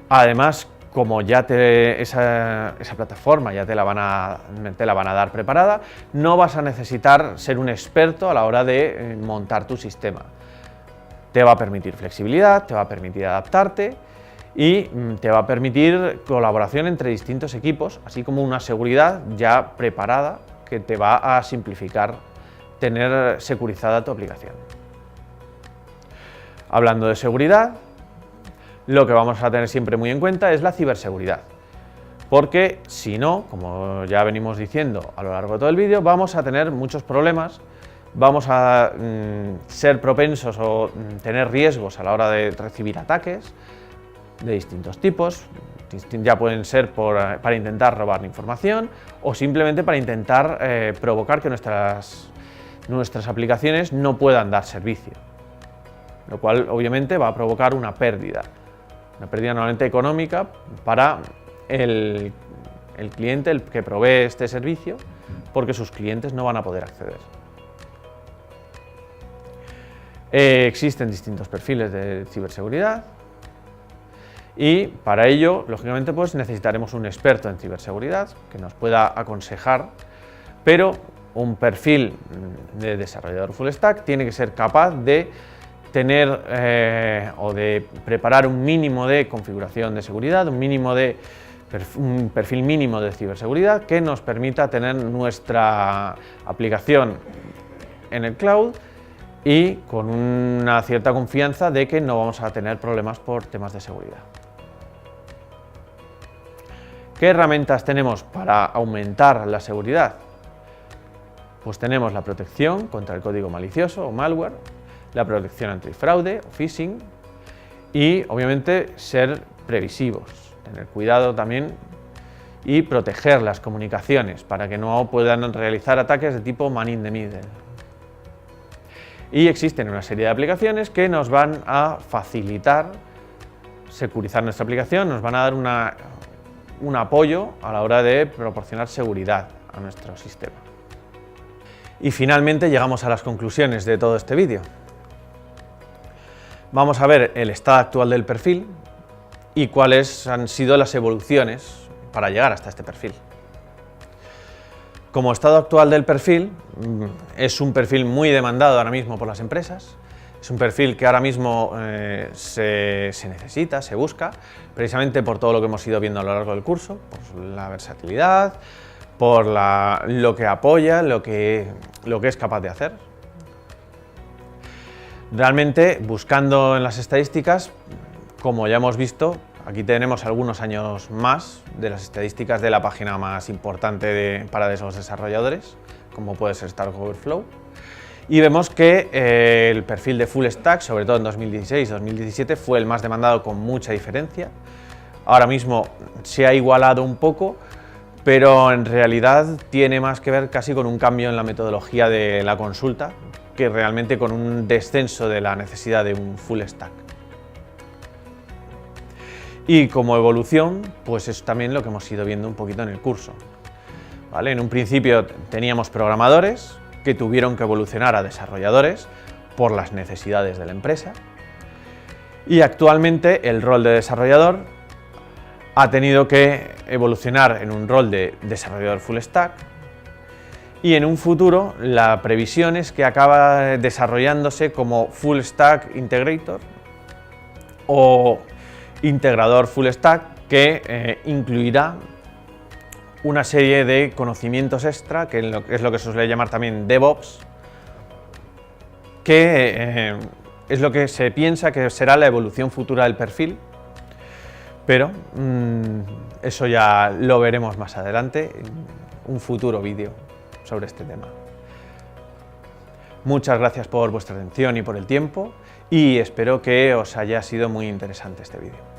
Además, como ya esa plataforma ya te la van a dar preparada, no vas a necesitar ser un experto a la hora de montar tu sistema. Te va a permitir flexibilidad, te va a permitir adaptarte y te va a permitir colaboración entre distintos equipos, así como una seguridad ya preparada que te va a simplificar tener securizada tu aplicación. Hablando de seguridad, lo que vamos a tener siempre muy en cuenta es la ciberseguridad, porque si no, como ya venimos diciendo a lo largo de todo el vídeo, vamos a tener muchos problemas, vamos a ser propensos o tener riesgos a la hora de recibir ataques de distintos tipos. Ya pueden ser para intentar robar información o simplemente para intentar provocar que nuestras aplicaciones no puedan dar servicio, lo cual obviamente va a provocar una pérdida normalmente económica para el cliente, el que provee este servicio, porque sus clientes no van a poder acceder. Existen distintos perfiles de ciberseguridad y para ello, lógicamente, pues necesitaremos un experto en ciberseguridad que nos pueda aconsejar, pero un perfil de desarrollador full stack tiene que ser capaz de tener o de preparar un mínimo de configuración de seguridad, un perfil mínimo de ciberseguridad que nos permita tener nuestra aplicación en el cloud y con una cierta confianza de que no vamos a tener problemas por temas de seguridad. ¿Qué herramientas tenemos para aumentar la seguridad? Pues tenemos la protección contra el código malicioso o malware, la protección antifraude o phishing y obviamente ser previsivos, tener cuidado también y proteger las comunicaciones para que no puedan realizar ataques de tipo man in the middle. Y existen una serie de aplicaciones que nos van a facilitar securizar nuestra aplicación, nos van a dar un apoyo a la hora de proporcionar seguridad a nuestro sistema. Y finalmente llegamos a las conclusiones de todo este vídeo. Vamos a ver el estado actual del perfil y cuáles han sido las evoluciones para llegar hasta este perfil. Como estado actual del perfil, es un perfil muy demandado ahora mismo por las empresas, es un perfil que ahora mismo se necesita, se busca, precisamente por todo lo que hemos ido viendo a lo largo del curso, por la versatilidad, por lo que apoya, lo que es capaz de hacer. Realmente, buscando en las estadísticas, como ya hemos visto, aquí tenemos algunos años más de las estadísticas de la página más importante para los desarrolladores, como puede ser Stack Overflow, y vemos que el perfil de Full Stack, sobre todo en 2016-2017, fue el más demandado con mucha diferencia. Ahora mismo se ha igualado un poco, pero en realidad tiene más que ver casi con un cambio en la metodología de la consulta, que realmente con un descenso de la necesidad de un full stack. Y como evolución, pues es también lo que hemos ido viendo un poquito en el curso. ¿Vale? En un principio teníamos programadores que tuvieron que evolucionar a desarrolladores por las necesidades de la empresa. Y actualmente el rol de desarrollador ha tenido que evolucionar en un rol de desarrollador full stack, y en un futuro la previsión es que acaba desarrollándose como full stack integrator o integrador full stack, que incluirá una serie de conocimientos extra, que es lo que se suele llamar también DevOps, que es lo que se piensa que será la evolución futura del perfil, pero eso ya lo veremos más adelante en un futuro vídeo sobre este tema. Muchas gracias por vuestra atención y por el tiempo, y espero que os haya sido muy interesante este vídeo.